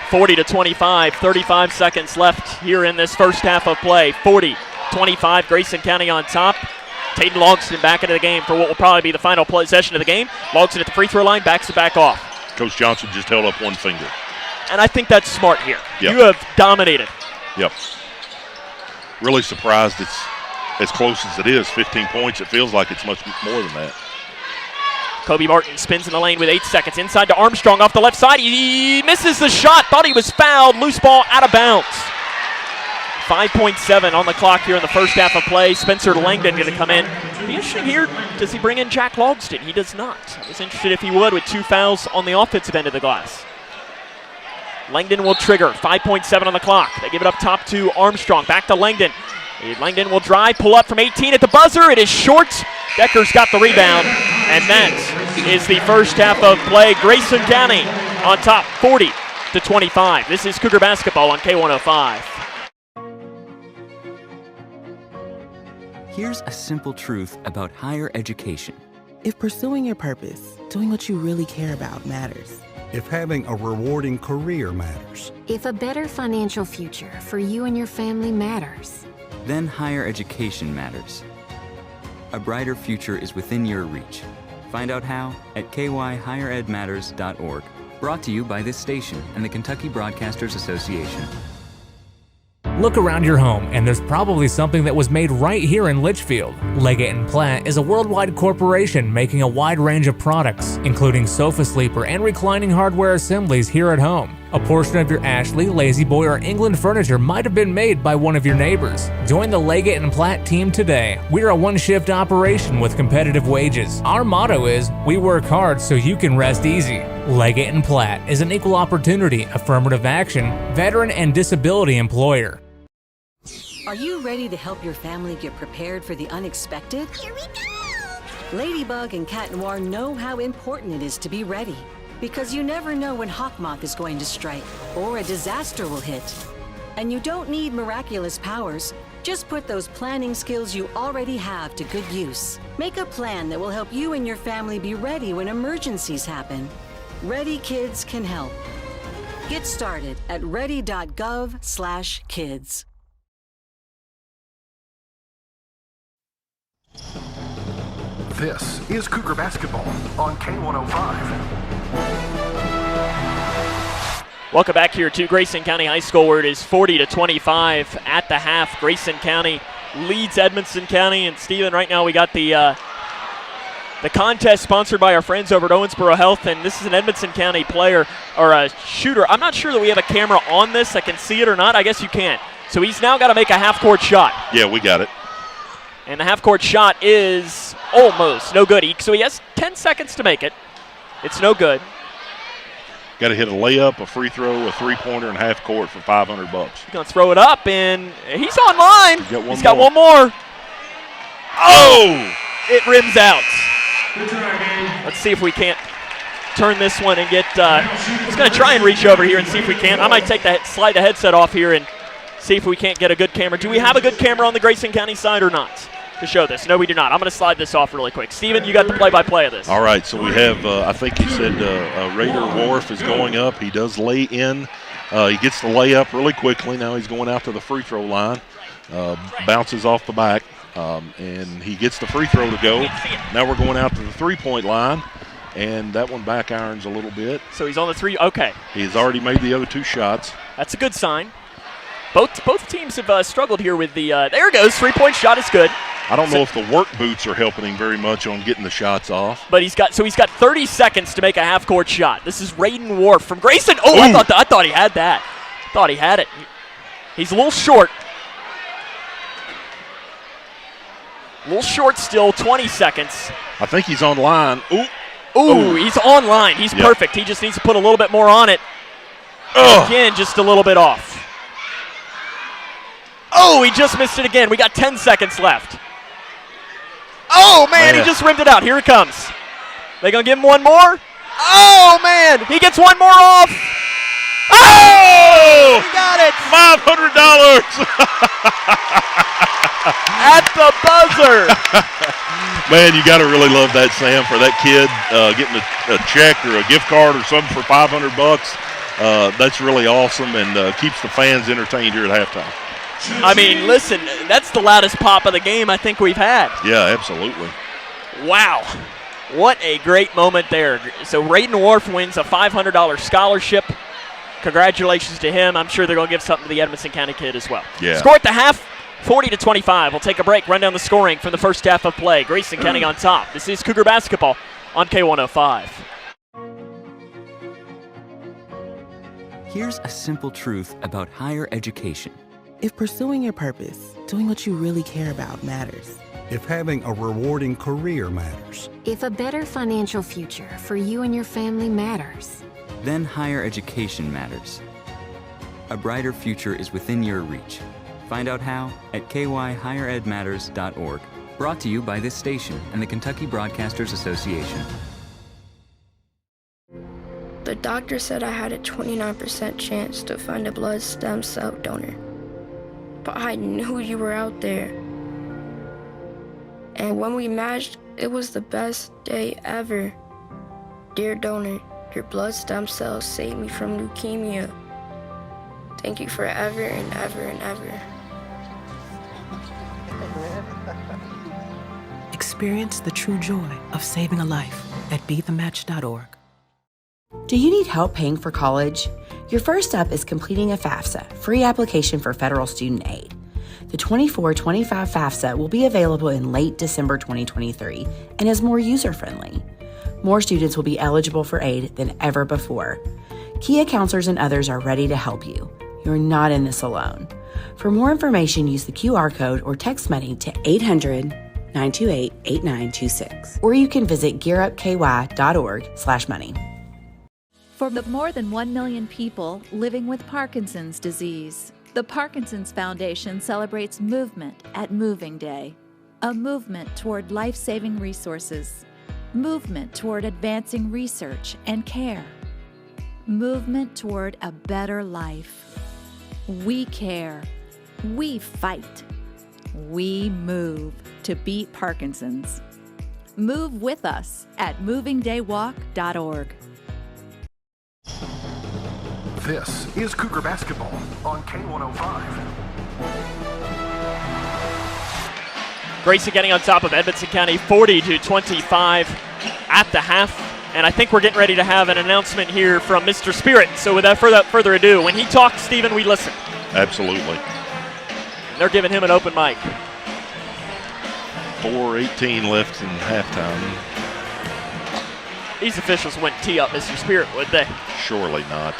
40-25, 35 seconds left here in this first half of play. 40-25, Grayson County on top. Taden Logston back into the game for what will probably be the final possession of the game. Logston at the free throw line, backs it back off. Coach Johnson just held up one finger. And I think that's smart here. Yep. You have dominated. Yep. Really surprised it's as close as it is, 15 points. It feels like it's much more than that. Kobe Martin spins in the lane with 8 seconds. Inside to Armstrong off the left side. He misses the shot. Thought he was fouled. Loose ball out of bounds. 5.7 on the clock here in the first half of play. Spencer Langdon going to come in. Be interesting here. Does he bring in Jack Logston? He does not. I was interested if he would with 2 fouls on the offensive end of the glass. Langdon will trigger. 5.7 on the clock. They give it up top to Armstrong. Back to Langdon. Langdon will drive, pull up from 18 at the buzzer. It is short. Decker's got the rebound. And that is the first half of play. Grayson County on top, 40-25. This is Cougar basketball on K105. Here's a simple truth about higher education. If pursuing your purpose, doing what you really care about matters. If having a rewarding career matters. If a better financial future for you and your family matters. Then higher education matters. A brighter future is within your reach. Find out how at kyhigheredmatters.org. Brought to you by this station and the Kentucky Broadcasters Association. Look around your home, and there's probably something that was made right here in Litchfield. Leggett & Platt is a worldwide corporation making a wide range of products, including sofa sleeper and reclining hardware assemblies here at home. A portion of your Ashley, Lazy Boy, or England furniture might have been made by one of your neighbors. Join the Leggett & Platt team today. We're a one-shift operation with competitive wages. Our motto is, we work hard so you can rest easy. Leggett & Platt is an equal opportunity, affirmative action, veteran and disability employer. Are you ready to help your family get prepared for the unexpected? Here we go! Ladybug and Cat Noir know how important it is to be ready, because you never know when Hawkmoth is going to strike or a disaster will hit. And you don't need miraculous powers. Just put those planning skills you already have to good use. Make a plan that will help you and your family be ready when emergencies happen. Ready Kids can help. Get started at ready.gov/kids. This is Cougar Basketball on K105. Welcome back here to Grayson County High School, where it is 40-25 at the half. Grayson County leads Edmonson County, and Steven, right now we got the contest sponsored by our friends over at Owensboro Health, and this is an Edmonson County player, or a shooter. I'm not sure that we have a camera on this. I can see it or not. I guess you can. So he's now got to make a half-court shot. Yeah, we got it. And the half-court shot is almost no good. So he has 10 seconds to make it. It's no good. Got to hit a layup, a free throw, a three-pointer, and half court for $500. He's going to throw it up, and he's online. He's got one more. Oh! It rims out. Let's see if we can't turn this one and get just going to try and reach over here and see if we can. I might slide the headset off here and see if we can't get a good camera. Do we have a good camera on the Grayson County side or not to show this? No, we do not. I'm going to slide this off really quick. Steven, you got the play-by-play of this. All right, so we have, I think he said Raider Wharf is going up. He does lay in. He gets the layup really quickly. Now he's going out to the free throw line. Bounces off the back, and he gets the free throw to go. Now we're going out to the three-point line, and that one back irons a little bit. So he's on the three. Okay. He's already made the other two shots. That's a good sign. Both teams have struggled here with the there it goes, three-point shot is good. I don't know if the work boots are helping him very much on getting the shots off. But he's got 30 seconds to make a half-court shot. This is Rayden Wharf from Grayson. Oh, I thought he had that. Thought he had it. He's a little short. A little short still, 20 seconds. I think he's on line. Ooh, he's on line. He's perfect. He just needs to put a little bit more on it. Again, just a little bit off. Oh, he just missed it again. We got 10 seconds left. Oh, man, he just rimmed it out. Here it comes. They going to give him one more? Oh, man, he gets one more off. Oh, he got it. $500. At the buzzer. Man, you got to really love that, Sam, for that kid getting a check or a gift card or something for $500. That's really awesome and keeps the fans entertained here at halftime. I mean, listen, that's the loudest pop of the game I think we've had. Yeah, absolutely. Wow. What a great moment there. So Rayden Wharf wins a $500 scholarship. Congratulations to him. I'm sure they're going to give something to the Edmonson County kid as well. Yeah. Score at the half, 40-25. We'll take a break, run down the scoring from the first half of play. Grayson County on top. This is Cougar Basketball on K105. Here's a simple truth about higher education. If pursuing your purpose, doing what you really care about matters. If having a rewarding career matters. If a better financial future for you and your family matters. Then higher education matters. A brighter future is within your reach. Find out how at kyhigheredmatters.org. Brought to you by this station and the Kentucky Broadcasters Association. The doctor said I had a 29% chance to find a blood stem cell donor. But I knew you were out there. And when we matched, it was the best day ever. Dear donor, your blood stem cells saved me from leukemia. Thank you forever and ever and ever. Experience the true joy of saving a life at BeTheMatch.org. Do you need help paying for college? Your first step is completing a FAFSA, free application for federal student aid. The 24-25 FAFSA will be available in late December 2023 and is more user-friendly. More students will be eligible for aid than ever before. Kia counselors and others are ready to help you. You're not in this alone. For more information, use the QR code or text money to 800-928-8926. Or you can visit gearupky.org/money. For the more than 1 million people living with Parkinson's disease, the Parkinson's Foundation celebrates movement at Moving Day. A movement toward life-saving resources. Movement toward advancing research and care. Movement toward a better life. We care. We fight. We move to beat Parkinson's. Move with us at movingdaywalk.org. This is Cougar Basketball on K105. Grayson getting on top of Edmonson County 40-25 at the half. And I think we're getting ready to have an announcement here from Mr. Spirit. So without further ado, when he talks, Stephen, we listen. Absolutely. They're giving him an open mic. 4:18 left in halftime. These officials wouldn't tee up Mr. Spirit, would they? Surely not.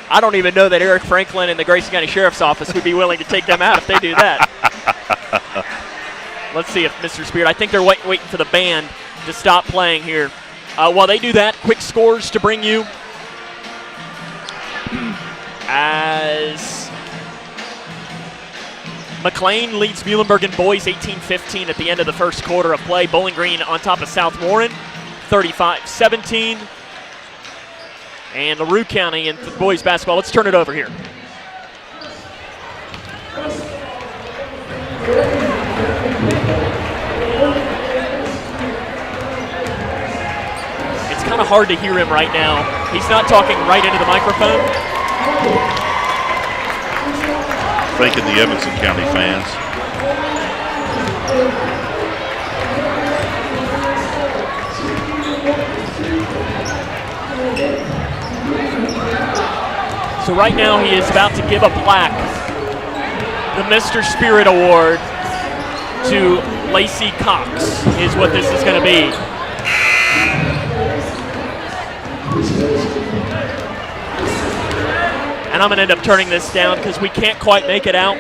I don't even know that Eric Franklin and the Grayson County Sheriff's Office would be willing to take them out if they do that. Let's see if Mr. Spirit, I think they're waiting for the band to stop playing here. While they do that, quick scores to bring you as McLean leads Muhlenberg and boys 18-15 at the end of the first quarter of play. Bowling Green on top of South Warren 35-17. And LaRue County in boys basketball. Let's turn it over here. It's kind of hard to hear him right now. He's not talking right into the microphone. Thanking the Edmonson County fans. So right now he is about to give a plaque, the Mr. Spirit Award to Lacey Cox is what this is going to be. And I'm going to end up turning this down because we can't quite make it out.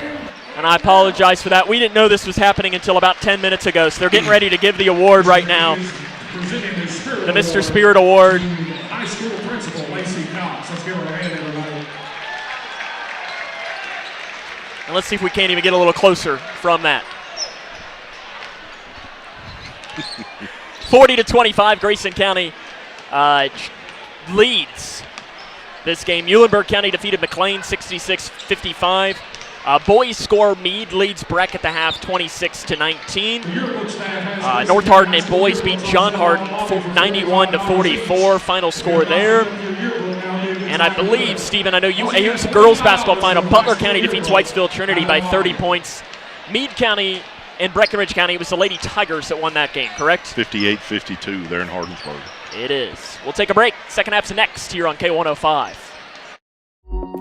And I apologize for that. We didn't know this was happening until about 10 minutes ago. So they're getting ready to give the award right now. The Mr. Spirit Award. High school principal Lacey Cox. Let's give her a hand, everybody. And let's see if we can't even get a little closer from that. 40-25, Grayson County leads this game. Muhlenberg County defeated McLean 66-55. Boys score. Meade leads Breck at the half 26-19. North Hardin and boys beat John Hardin 91-44. Final score there. And I believe, Stephen, I know you, here's the girls basketball final. Butler County defeats Whitesville Trinity by 30 points. Meade County and Breckenridge County, it was the Lady Tigers that won that game, correct? 58-52 there in Hardinsburg. It is. We'll take a break. Second half's next here on K105.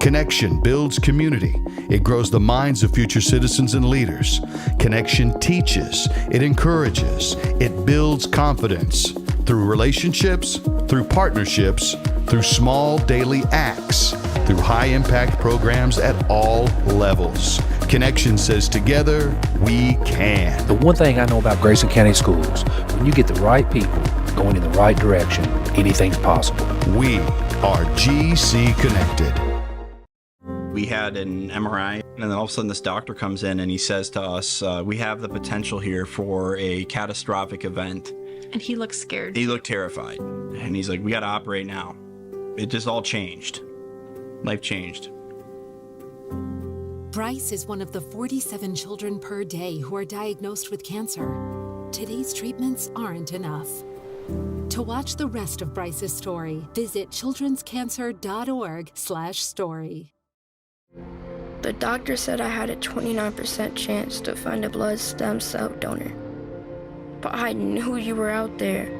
Connection builds community. It grows the minds of future citizens and leaders. Connection teaches. It encourages. It builds confidence. Through relationships, through partnerships, through small daily acts, through high-impact programs at all levels. Connection says together, we can. The one thing I know about Grayson County Schools, when you get the right people going in the right direction, anything's possible. We are GC Connected. We had an MRI, and then all of a sudden this doctor comes in and he says to us, we have the potential here for a catastrophic event. And he looked scared. He looked terrified. And he's like, we got to operate now. It just all changed. Life changed. Bryce is one of the 47 children per day who are diagnosed with cancer. Today's treatments aren't enough. To watch the rest of Bryce's story, visit childrenscancer.org/story. The doctor said I had a 29% chance to find a blood stem cell donor. But I knew you were out there.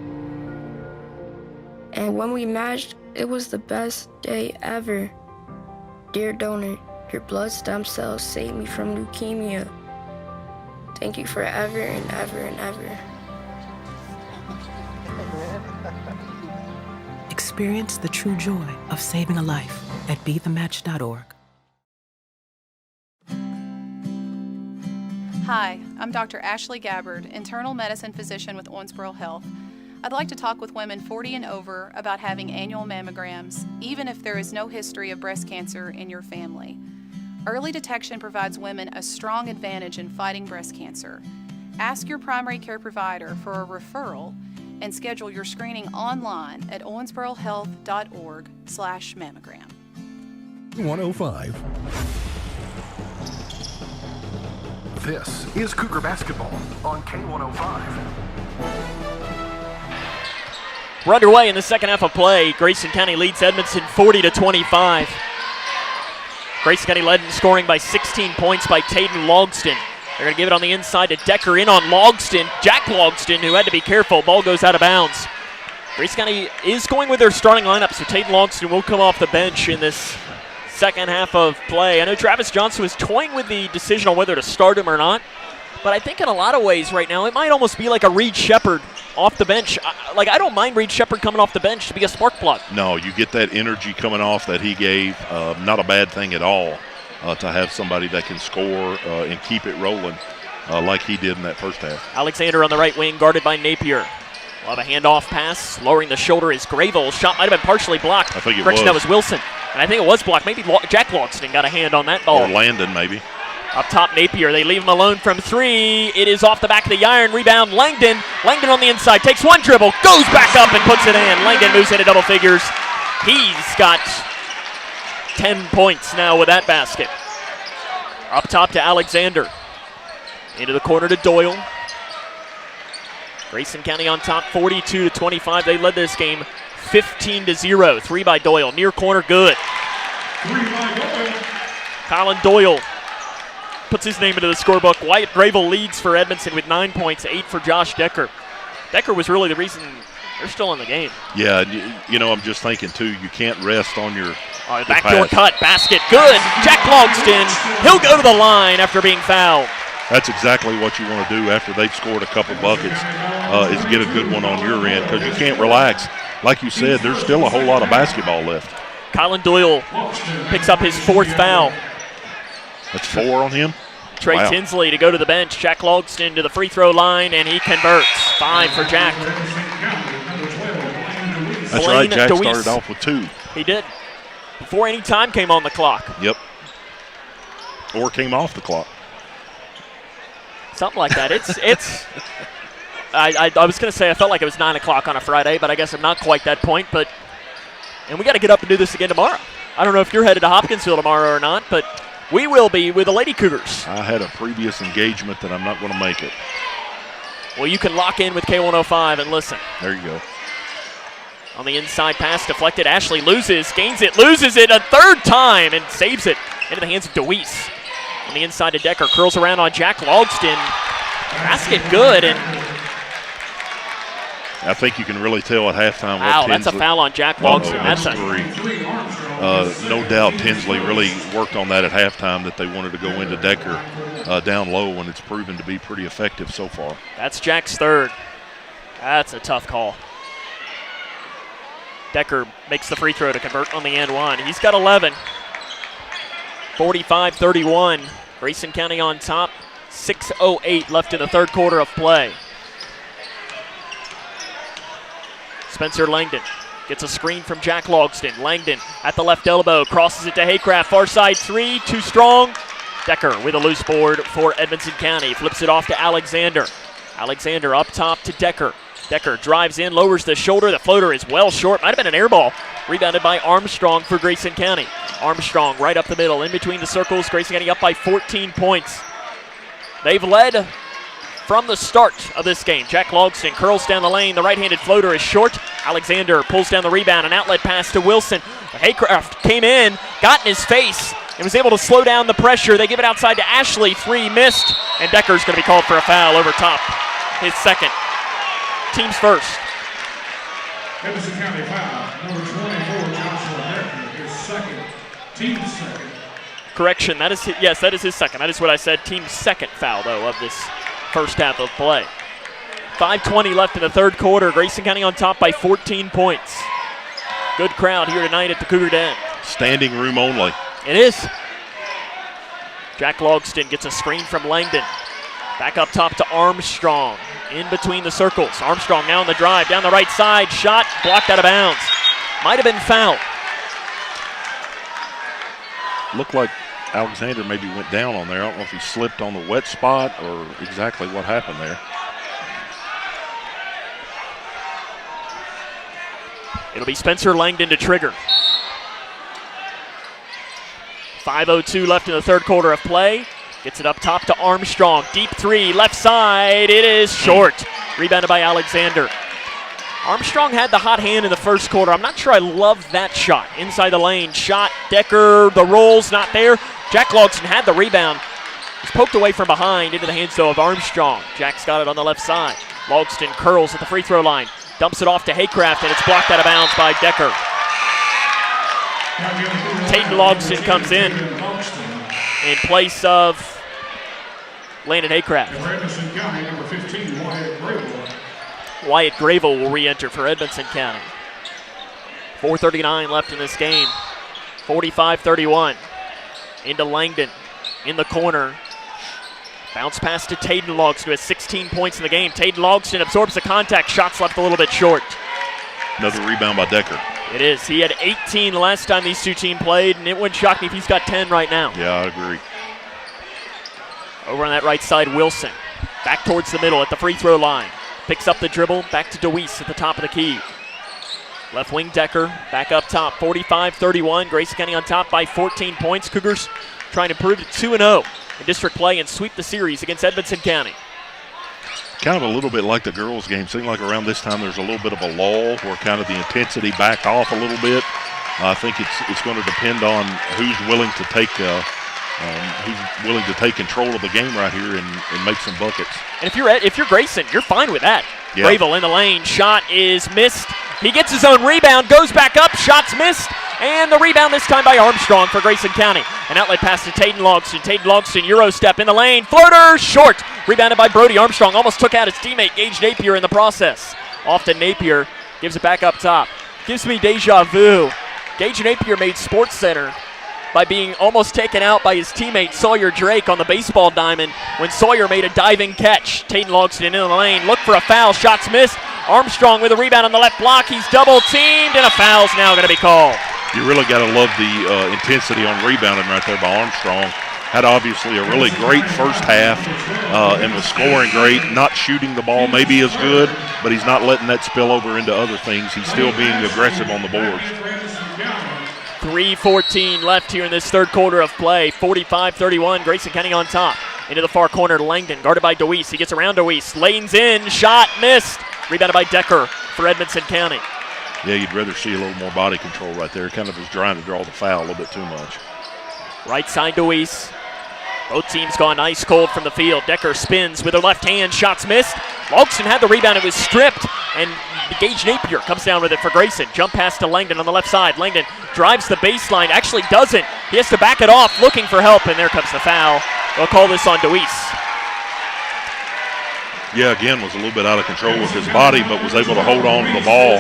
And when we matched, it was the best day ever. Dear donor, your blood stem cells saved me from leukemia. Thank you forever and ever and ever. Experience the true joy of saving a life at BeTheMatch.org. Hi, I'm Dr. Ashley Gabbard, internal medicine physician with Owensboro Health. I'd like to talk with women 40 and over about having annual mammograms, even if there is no history of breast cancer in your family. Early detection provides women a strong advantage in fighting breast cancer. Ask your primary care provider for a referral and schedule your screening online at owensborohealth.org/mammogram. 105. This is Cougar Basketball on K105. We're underway in the second half of play. Grayson County leads Edmonson 40-25. Grayson County led in scoring by 16 points by Taden Logston. They're going to give it on the inside to Decker, in on Logston. Jack Logston, who had to be careful. Ball goes out of bounds. Grayson County is going with their starting lineup, so Taden Logston will come off the bench in this second half of play. I know Travis Johnson was toying with the decision on whether to start him or not, but I think in a lot of ways right now it might almost be like a Reed Shepard off the bench. I don't mind Reed Shepard coming off the bench to be a spark plug. No, you get that energy coming off that he gave. Not a bad thing at all to have somebody that can score and keep it rolling like he did in that first half. Alexander on the right wing, guarded by Napier. We'll have a handoff pass. Lowering the shoulder is Grayville. Shot might have been partially blocked. I think it Correction, was. That was Wilson. And I think it was blocked. Maybe Jack Logston got a hand on that ball. Or Landon, maybe. Up top, Napier. They leave him alone from three. It is off the back of the iron. Rebound, Langdon. Langdon on the inside. Takes one dribble. Goes back up and puts it in. Langdon moves into double figures. He's got 10 points now with that basket. Up top to Alexander. Into the corner to Doyle. Grayson County on top 42-25. They led this game 15-0. Three by Doyle. Near corner, good. Colin Doyle puts his name into the scorebook. Wyatt Grayville leads for Edmonson with 9 points, 8 for Josh Decker. Decker was really the reason they're still in the game. Yeah, I'm just thinking, too, you can't rest on your backdoor cut, basket, good. Jack Logston, he'll go to the line after being fouled. That's exactly what you want to do after they've scored a couple buckets, is get a good one on your end, because you can't relax. Like you said, there's still a whole lot of basketball left. Colin Doyle picks up his fourth foul. That's 4 on him. Trey Tinsley to go to the bench. Jack Logston to the free throw line, and he converts. 5 for Jack. That's right, Jack started off with 2. He did. Before any time came on the clock. Yep. Or came off the clock. Something like that. I was going to say I felt like it was 9 o'clock on a Friday, but I guess I'm not quite that point. And we got to get up and do this again tomorrow. I don't know if you're headed to Hopkinsville tomorrow or not, but we will be with the Lady Cougars. I had a previous engagement that I'm not going to make it. Well, you can lock in with K105 and listen. There you go. On the inside pass deflected. Ashley gains it, loses it a third time, and saves it into the hands of DeWeese. On the inside to Decker, curls around on Jack Logston. Basket good, and I think you can really tell at halftime. Wow, that's a foul on Jack Logston. That's 3. No doubt Tinsley really worked on that at halftime, that they wanted to go into Decker down low, and it's proven to be pretty effective so far. That's Jack's third. That's a tough call. Decker makes the free throw to convert on the and one. He's got 11. 45-31. Grayson County on top. 6:08 left in the third quarter of play. Spencer Langdon gets a screen from Jack Logston. Langdon at the left elbow, crosses it to Haycraft. Far side 3, too strong. Decker with a loose board for Edmonson County. Flips it off to Alexander. Alexander up top to Decker. Decker drives in, lowers the shoulder. The floater is well short. Might have been an air ball. Rebounded by Armstrong for Grayson County. Armstrong right up the middle, in between the circles. Grayson County up by 14 points. They've led from the start of this game. Jack Logston curls down the lane. The right-handed floater is short. Alexander pulls down the rebound. An outlet pass to Wilson. Haycraft came in, got in his face, and was able to slow down the pressure. They give it outside to Ashley. 3 missed, and Decker's going to be called for a foul over top. His second. Team's first. Edmonson County foul, number 24, Joshua Decker, his second, team's second. Correction, that is his second. That is what I said. Team's second foul, though, of this first half of play. 5:20 left in the third quarter. Grayson County on top by 14 points. Good crowd here tonight at the Cougar Den. Standing room only. It is. Jack Logston gets a screen from Langdon. Back up top to Armstrong. in between the circles. Armstrong now on the drive, down the right side, shot blocked out of bounds. Might have been fouled. Looked like Alexander maybe went down on there. I don't know if he slipped on the wet spot or exactly what happened there. It'll be Spencer Langdon to trigger. 5:02 left in the third quarter of play. Gets it up top to Armstrong. Deep three, left side. It is short. Rebounded by Alexander. Armstrong had the hot hand in the first quarter. I'm not sure I love that shot. Inside the lane, shot, Decker, the roll's not there. Jack Logston had the rebound. It's poked away from behind into the hands, though, of Armstrong. Jack's got it on the left side. Logston curls at the free throw line. Dumps it off to Haycraft, and it's blocked out of bounds by Decker. Tatum Logston comes in place of Landon Haycraft. Wyatt Grayville will re-enter for Edmonson County. 4:39 left in this game. 45-31. Into Langdon in the corner. Bounce pass to Tatum Logston, who has 16 points in the game. Tatum Logston absorbs the contact. Shots left a little bit short. Another rebound by Decker. It is. He had 18 the last time these two teams played, and it wouldn't shock me if he's got 10 right now. Yeah, I agree. Over on that right side, Wilson. Back towards the middle at the free throw line. Picks up the dribble, back to DeWeese at the top of the key. Left wing Decker, back up top, 45-31. Grayson County on top by 14 points. Cougars trying to improve to 2-0 in district play and sweep the series against Edmonson County. Kind of a little bit like the girls' game. Seemed like around this time there's a little bit of a lull where kind of the intensity backed off a little bit. I think it's going to depend on who's willing to take control of the game right here and make some buckets. And if you're Grayson, you're fine with that. Yeah. Grayville in the lane, shot is missed. He gets his own rebound, goes back up, shots missed, and the rebound this time by Armstrong for Grayson County. An outlet pass to Tatum Logston. Tatum Logston, Euro step in the lane, floater, short. Rebounded by Brody. Armstrong almost took out his teammate, Gage Napier, in the process. Off to Napier, gives it back up top. Gives me deja vu. Gage Napier made SportsCenter by being almost taken out by his teammate Sawyer Drake on the baseball diamond when Sawyer made a diving catch. Tatum Logston in the lane, look for a foul, shots missed. Armstrong with a rebound on the left block. He's double teamed, and a foul's now going to be called. You really got to love the intensity on rebounding right there by Armstrong. Had obviously a really great first half and was scoring great. Not shooting the ball maybe as good, but he's not letting that spill over into other things. He's still being aggressive on the boards. 3:14 left here in this third quarter of play. 45-31, Grayson County on top. Into the far corner, Langdon, guarded by DeWeese. He gets around DeWeese, lanes in, shot missed. Rebounded by Decker for Edmonson County. Yeah, you'd rather see a little more body control right there. Kind of was trying to draw the foul a little bit too much. Right side DeWeese. Both teams gone ice cold from the field. Decker spins with her left hand, shots missed. Logston had the rebound, it was stripped, and Gage Napier comes down with it for Grayson. Jump pass to Langdon on the left side. Langdon drives the baseline, actually doesn't. He has to back it off, looking for help, and there comes the foul. They'll call this on DeWeese. Yeah, again, was a little bit out of control with his body, but was able to hold on to the ball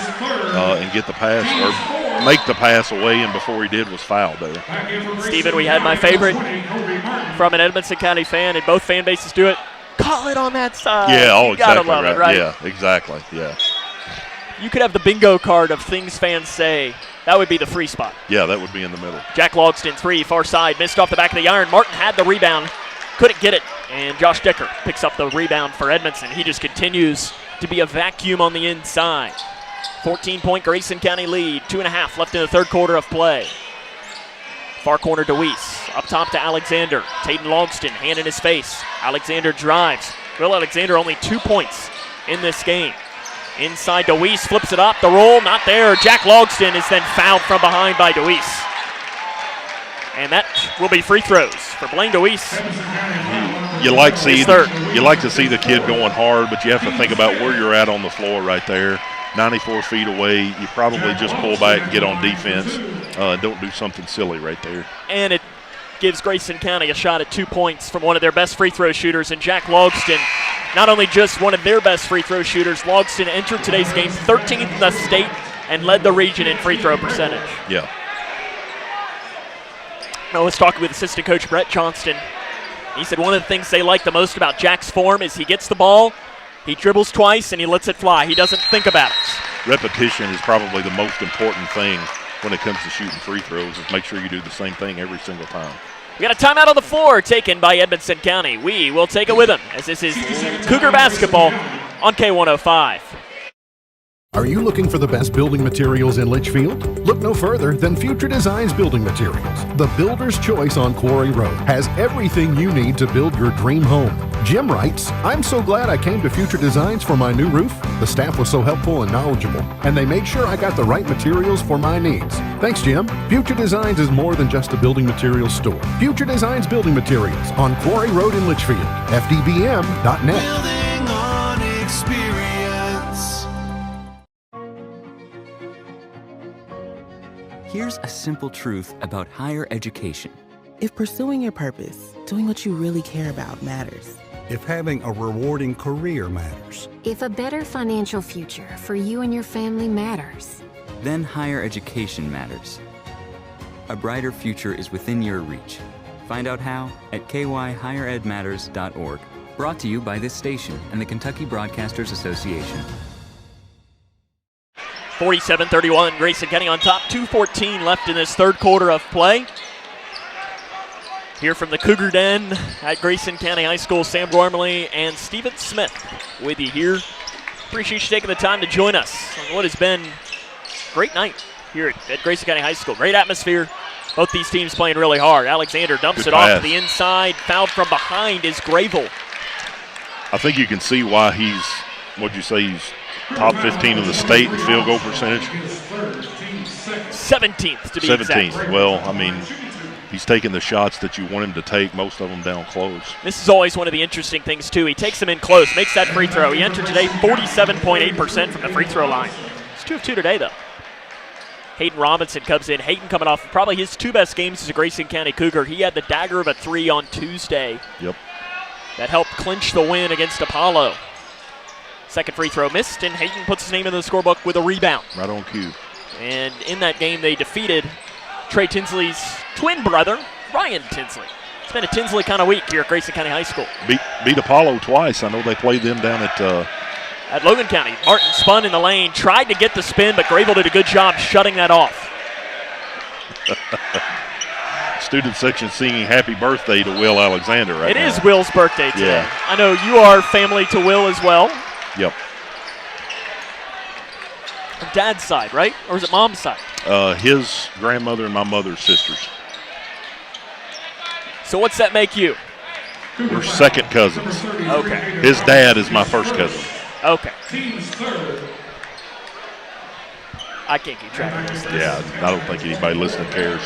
and get the pass, or make the pass away, and before he did was fouled there. Stephen, we had my favorite from an Edmonson County fan, and both fan bases do it. Call it on that side. Yeah, you gotta love right. it, right? Yeah, exactly, yeah. You could have the bingo card of things fans say. That would be the free spot. Yeah, that would be in the middle. Jack Logston, three, far side, missed off the back of the iron. Martin had the rebound, couldn't get it, and Josh Decker picks up the rebound for Edmonson. He just continues to be a vacuum on the inside. 14-point Grayson County lead, 2.5 left in the third quarter of play. Far corner DeWeese, up top to Alexander. Tatum Logston, hand in his face. Alexander drives. Will Alexander only 2 points in this game. Inside DeWeese, flips it up, the roll, not there. Jack Logston is then fouled from behind by DeWeese. And that will be free throws for Blaine DeWeese. You like to see the kid going hard, but you have to think about where you're at on the floor right there. 94 feet away, you probably just pull back and get on defense. Don't do something silly right there. And it gives Grayson County a shot at 2 points from one of their best free throw shooters, and Jack Logston, not only just one of their best free throw shooters, Logston entered today's game 13th in the state and led the region in free throw percentage. Yeah. I was talking with assistant coach Brett Johnston. He said one of the things they like the most about Jack's form is he gets the ball, He dribbles twice and he lets it fly. He doesn't think about it. Repetition is probably the most important thing when it comes to shooting free throws, is make sure you do the same thing every single time. We got a timeout on the floor taken by Edmonson County. We will take it with them as this is Cougar basketball on K105. Are you looking for the best building materials in Litchfield? Look no further than Future Designs Building Materials. The builder's choice on Quarry Road has everything you need to build your dream home. Jim writes, "I'm so glad I came to Future Designs for my new roof. The staff was so helpful and knowledgeable, and they made sure I got the right materials for my needs. Thanks, Jim." Future Designs is more than just a building materials store. Future Designs Building Materials on Quarry Road in Litchfield. FDBM.net. Building on experience. Here's a simple truth about higher education. If pursuing your purpose, doing what you really care about matters. If having a rewarding career matters. If a better financial future for you and your family matters. Then higher education matters. A brighter future is within your reach. Find out how at kyhigheredmatters.org. Brought to you by this station and the Kentucky Broadcasters Association. 47-31, Grayson County on top. 2:14 left in this third quarter of play. Here from the Cougar Den at Grayson County High School, Sam Gormley and Stephen Smith with you here. Appreciate you taking the time to join us on what has been a great night here at Grayson County High School. Great atmosphere. Both these teams playing really hard. Alexander dumps Good it pass. off to the inside. Fouled from behind is Grayville. I think you can see why he's, what'd you say, he's top 15 in the state in field goal percentage. 17th to be 17th. exact. Well, I mean, he's taking the shots that you want him to take, most of them down close. This is always one of the interesting things, too. He takes them in close, makes that free throw. He entered today 47.8% from the free throw line. It's 2 of 2 today, though. Hayden Robinson comes in. Hayden coming off probably his 2 best games as a Grayson County Cougar. He had the dagger of a 3 on Tuesday. Yep. That helped clinch the win against Apollo. Second free throw missed, and Hayden puts his name in the scorebook with a rebound. Right on cue. And in that game, they defeated Trey Tinsley's twin brother, Ryan Tinsley. It's been a Tinsley kind of week here at Grayson County High School. Beat Apollo twice. I know they played them down at Logan County. Martin spun in the lane, tried to get the spin, but Grayville did a good job shutting that off. student section singing happy birthday to Will Alexander right now. It is Will's birthday today. Yeah. I know you are family to Will as well. Yep. On Dad's side, right? Or is it Mom's side? His grandmother and my mother's sisters. So what's that make you? We're second cousins. Okay. His dad is my first cousin. Okay. I can't keep track of this. Yeah, I don't think anybody listening cares.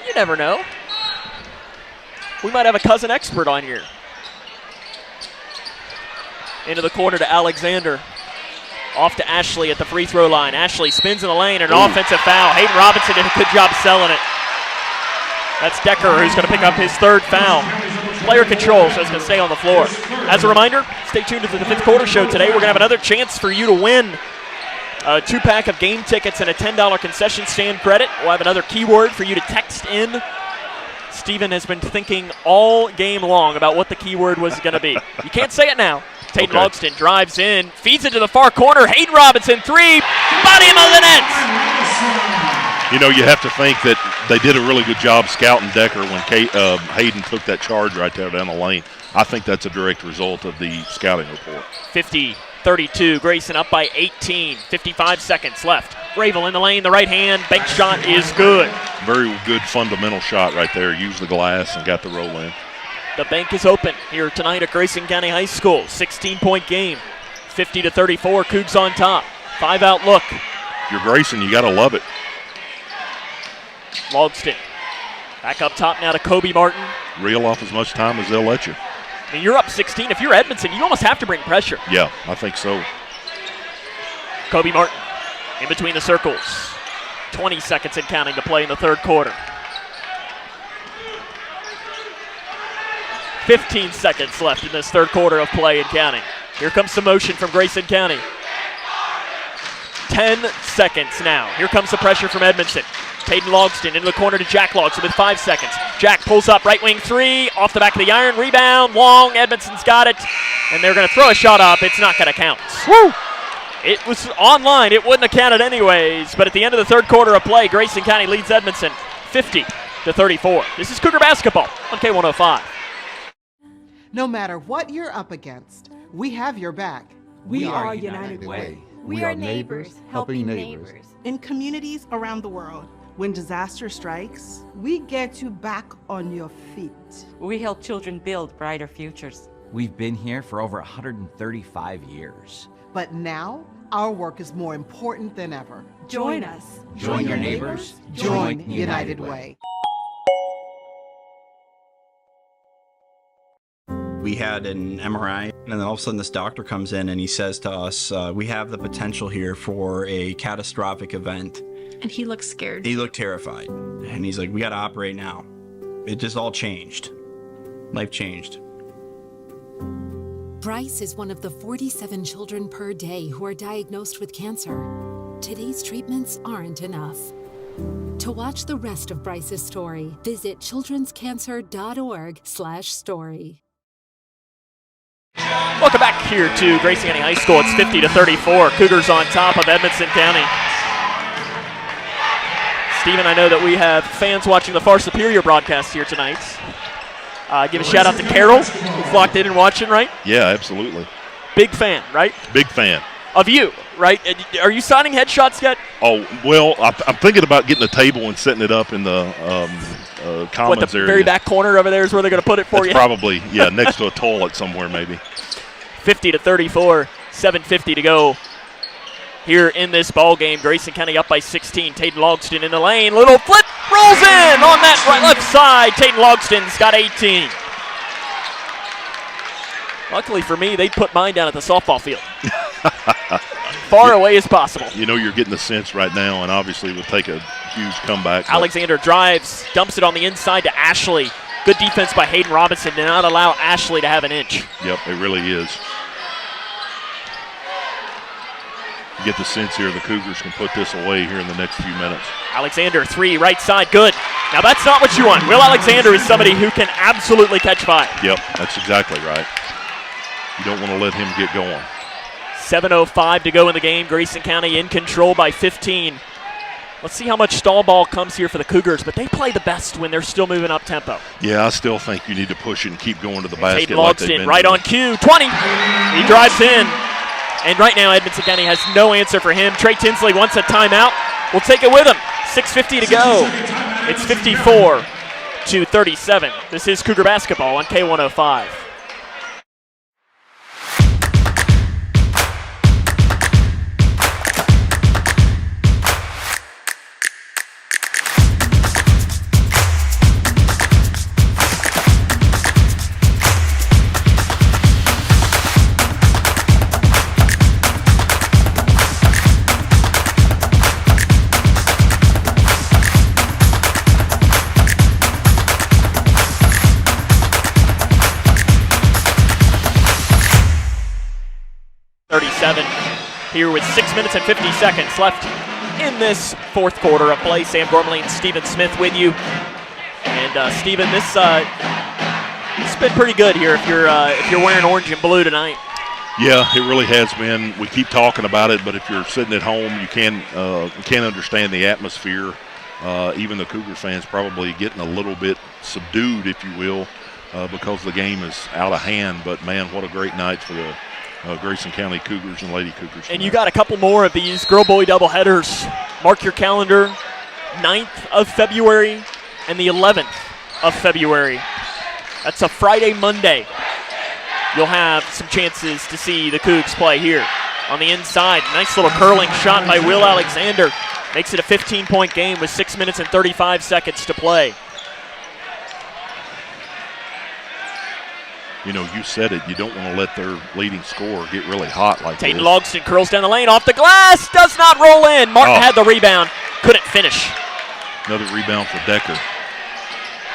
You never know. We might have a cousin expert on here. Into the corner to Alexander. Off to Ashley at the free throw line. Ashley spins in the lane and an offensive foul. Hayden Robinson did a good job selling it. That's Decker, who's going to pick up his third foul. Player control, so it's going to stay on the floor. As a reminder, stay tuned to the fifth quarter show today. We're going to have another chance for you to win a 2-pack of game tickets and a $10 concession stand credit. We'll have another keyword for you to text in. Steven has been thinking all game long about what the keyword was going to be. You can't say it now. Tate Logston drives in, feeds it to the far corner. Hayden Robinson, three, bottom of the net. You know, you have to think that they did a really good job scouting Decker when Hayden took that charge right there down the lane. I think that's a direct result of the scouting report. 50-32, Grayson up by 18, 55 seconds left. Grayville in the lane, the right hand, bank shot is good. Very good fundamental shot right there. Used the glass and got the roll in. The bank is open here tonight at Grayson County High School. 16-point game, 50-34, Cougs on top. 5-out look. You're Grayson, you got to love it. Logston back up top now to Kobe Martin. Reel off as much time as they'll let you. I mean, you're up 16. If you're Edmonson, you almost have to bring pressure. Yeah, I think so. Kobe Martin in between the circles. 20 seconds and counting to play in the third quarter. 15 seconds left in this third quarter of play and counting. Here comes some motion from Grayson County. 10 seconds now. Here comes the pressure from Edmonton. Tayden Logston into the corner to Jack Logston with 5 seconds. Jack pulls up, right wing three, off the back of the iron, rebound, long, Edmonson's got it. And they're going to throw a shot up. It's not going to count. Woo! It was online. It wouldn't have counted anyways. But at the end of the third quarter of play, Grayson County leads Edmonson 50-34. This is Cougar basketball on K105. No matter what you're up against, we have your back. We are United Way. We are neighbors helping neighbors. In communities around the world, when disaster strikes, we get you back on your feet. We help children build brighter futures. We've been here for over 135 years. But now, our work is more important than ever. Join us. Join your neighbors. Join United Way. We had an MRI, and then all of a sudden this doctor comes in and he says to us, we have the potential here for a catastrophic event. And he looked scared. He looked terrified. And he's like, we got to operate now. It just all changed. Life changed. Bryce is one of the 47 children per day who are diagnosed with cancer. Today's treatments aren't enough. To watch the rest of Bryce's story, visit childrenscancer.org/story. Welcome back here to Grayson County High School. It's 50-34. Cougars on top of Edmonson County. Stephen, I know that we have fans watching the Far Superior broadcast here tonight. Give a shout out to Carol, who's locked in and watching, right? Yeah, absolutely. Big fan, right? Big fan. Of you, right? Are you signing headshots yet? Oh, well, I'm thinking about getting a table and setting it up in the commons area. The very back corner over there is where they're going to put it for you? Probably, yeah, next to a toilet somewhere maybe. 50-34, 7:50 to go here in this ball game. Grayson County up by 16. Tayden Logston in the lane. Little flip, rolls in on that left side. Tayden Logston's got 18. Luckily for me, they put mine down at the softball field. Far away as possible. You know you're getting the sense right now, and obviously will take a huge comeback. Alexander drives, dumps it on the inside to Ashley. Good defense by Hayden Robinson to not allow Ashley to have an inch. Yep, it really is. You get the sense here the Cougars can put this away here in the next few minutes. Alexander, three, right side, good. Now that's not what you want. Will Alexander is somebody who can absolutely catch fire. Yep, that's exactly right. You don't want to let him get going. 7:05 to go in the game. Grayson County in control by 15. Let's see how much stall ball comes here for the Cougars, but they play the best when they're still moving up tempo. Yeah, I still think you need to push it and keep going to the basket. Hayden Logston right on cue, 20. He drives in, and right now Edmonton County has no answer for him. Trey Tinsley wants a timeout. We'll take it with him. 6:50 to go. It's 54-37. This is Cougar basketball on K105. Here with 6 minutes and 50 seconds left in this fourth quarter of play. Sam Gormley and Stephen Smith with you. And Stephen, this it's been pretty good here if you're wearing orange and blue tonight. Yeah, it really has been. We keep talking about it, but if you're sitting at home, you can't understand the atmosphere. Even the Cougar fans probably getting a little bit subdued, if you will, because the game is out of hand. But man, what a great night for the Grayson County Cougars and Lady Cougars tonight. And you got a couple more of these girl-boy doubleheaders. Mark your calendar, 9th of February and the 11th of February. That's a Friday, Monday. You'll have some chances to see the Cougs play here. On the inside, nice little curling shot by Will Alexander. Makes it a 15-point game with 6 minutes and 35 seconds to play. You know, you said it. You don't want to let their leading scorer get really hot like Tayden this. Logston curls down the lane off the glass. Does not roll in. Martin had the rebound. Couldn't finish. Another rebound for Decker.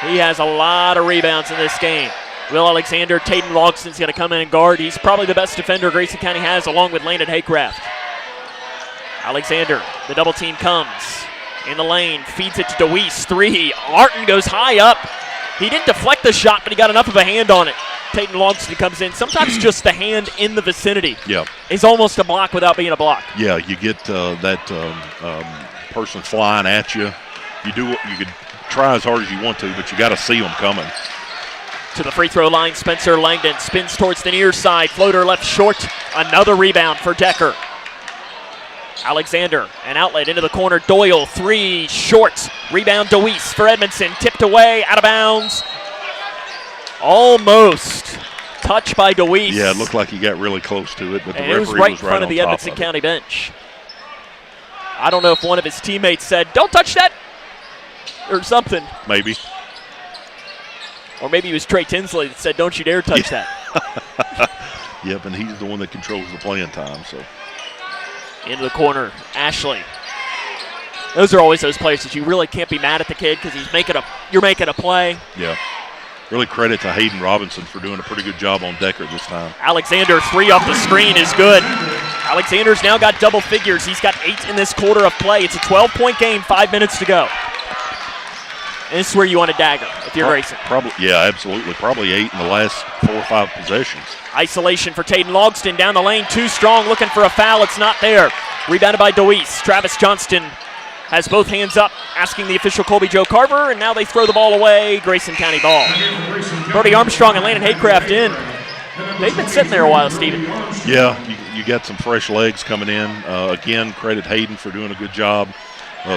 He has a lot of rebounds in this game. Will Alexander, Tayden Logston's going to come in and guard. He's probably the best defender Grayson County has, along with Landon Haycraft. Alexander, the double team comes in the lane, feeds it to DeWeese. Three. Martin goes high up. He didn't deflect the shot, but he got enough of a hand on it. Tatum Longston comes in. Sometimes just the hand in the vicinity Yeah. is almost a block without being a block. Yeah, you get that person flying at you. You could try as hard as you want to, but you got to see them coming. To the free throw line, Spencer Langdon spins towards the near side. Floater left short. Another rebound for Decker. Alexander, an outlet into the corner. Doyle, 3 short. Rebound Deweese for Edmondson. Tipped away, out of bounds. Almost. Touch by Deweese. Yeah, it looked like he got really close to it, but the and referee it was right in was front right of the on top Edmonson of it. County bench. I don't know if one of his teammates said, "Don't touch that," or something. Maybe. Or maybe it was Trey Tinsley that said, "Don't you dare touch that." Yep, and he's the one that controls the playing time. So into the corner, Ashley. Those are always those players that you really can't be mad at the kid because you're making a play. yeah, really credit to Hayden Robinson for doing a pretty good job on Decker this time. Alexander, 3 off the screen is good. Alexander's now got double figures. He's got 8 in this quarter of play. It's a 12-point game, 5 minutes to go. And this is where you want a dagger if you're Grayson. Probably, yeah, absolutely. Probably 8 in the last 4 or 5 possessions. Isolation for Tatum Logston down the lane, too strong, looking for a foul. It's not there. Rebounded by Deweese. Travis Johnston has both hands up, asking the official Colby Joe Carver, and now they throw the ball away. Grayson County ball. Brody Armstrong and Landon Haycraft in. They've been sitting there a while, Steven. Yeah, you got some fresh legs coming in. Again, credit Hayden for doing a good job.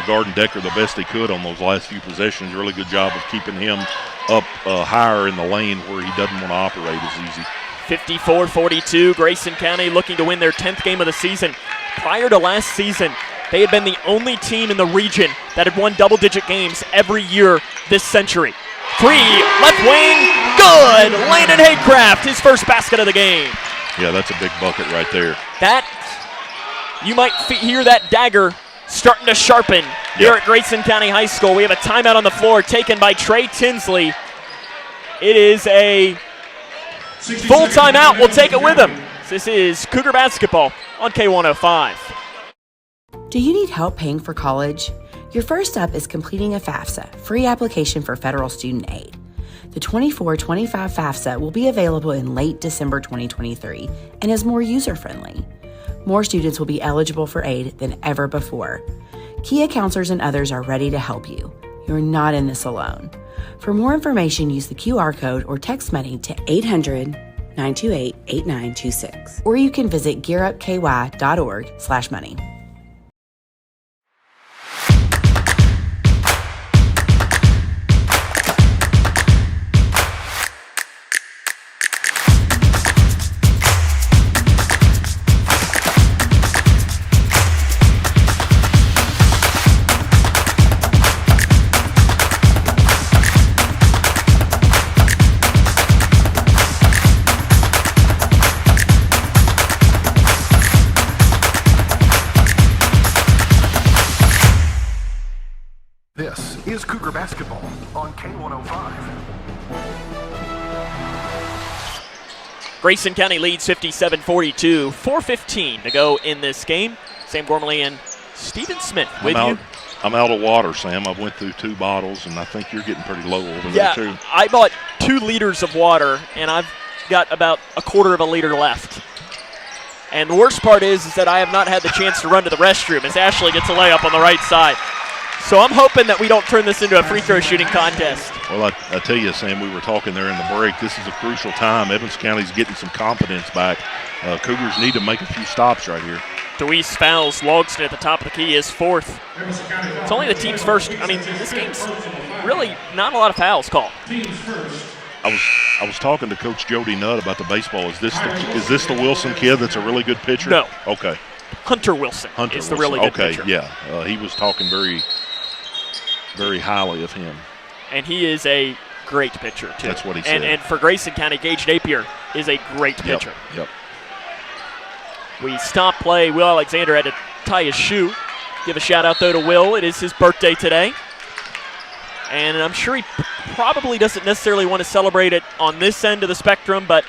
Guarding Decker the best he could on those last few possessions. Really good job of keeping him up higher in the lane where he doesn't want to operate as easy. 54-42, Grayson County looking to win their 10th game of the season. Prior to last season, they had been the only team in the region that had won double-digit games every year this century. 3, left wing, good! Landon Haycraft, his first basket of the game. Yeah, that's a big bucket right there. That, you might hear that dagger starting to sharpen here at Grayson County High School. We have a timeout on the floor taken by Trey Tinsley. It is a full timeout. We'll take it with him. This is Cougar basketball on K105. Do you need help paying for college? Your first step is completing a FAFSA, free application for federal student aid. The 24-25 FAFSA will be available in late December 2023 and is more user-friendly. More students will be eligible for aid than ever before. Kia counselors and others are ready to help you. You're not in this alone. For more information, use the QR code or text money to 800-928-8926. Or you can visit gearupky.org/money. This is Cougar Basketball on K105. Grayson County leads 57-42. 4:15 to go in this game. Sam Gormley and Stephen Smith with you. I'm out of water, Sam. I went through 2 bottles, and I think you're getting pretty low over there, too. I bought 2 liters of water, and I've got about a quarter of a liter left. And the worst part is that I have not had the chance to run to the restroom as Ashley gets a layup on the right side. So I'm hoping that we don't turn this into a free throw shooting contest. Well, I tell you, Sam, we were talking there in the break. This is a crucial time. Edmonson County's getting some confidence back. Cougars need to make a few stops right here. Deweese fouls Logston at the top of the key, is 4th. It's only the team's first. I mean, this game's really not a lot of fouls called. I was talking to Coach Jody Nutt about the baseball. Is this the Wilson kid that's a really good pitcher? No. Okay. Hunter Wilson is the really good pitcher. Okay, yeah. He was talking very, very highly of him. And he is a great pitcher, too. That's what he said. And for Grayson County, Gage Napier is a great pitcher. Yep. We stop play. Will Alexander had to tie his shoe. Give a shout out, though, to Will. It is his birthday today. And I'm sure he probably doesn't necessarily want to celebrate it on this end of the spectrum, but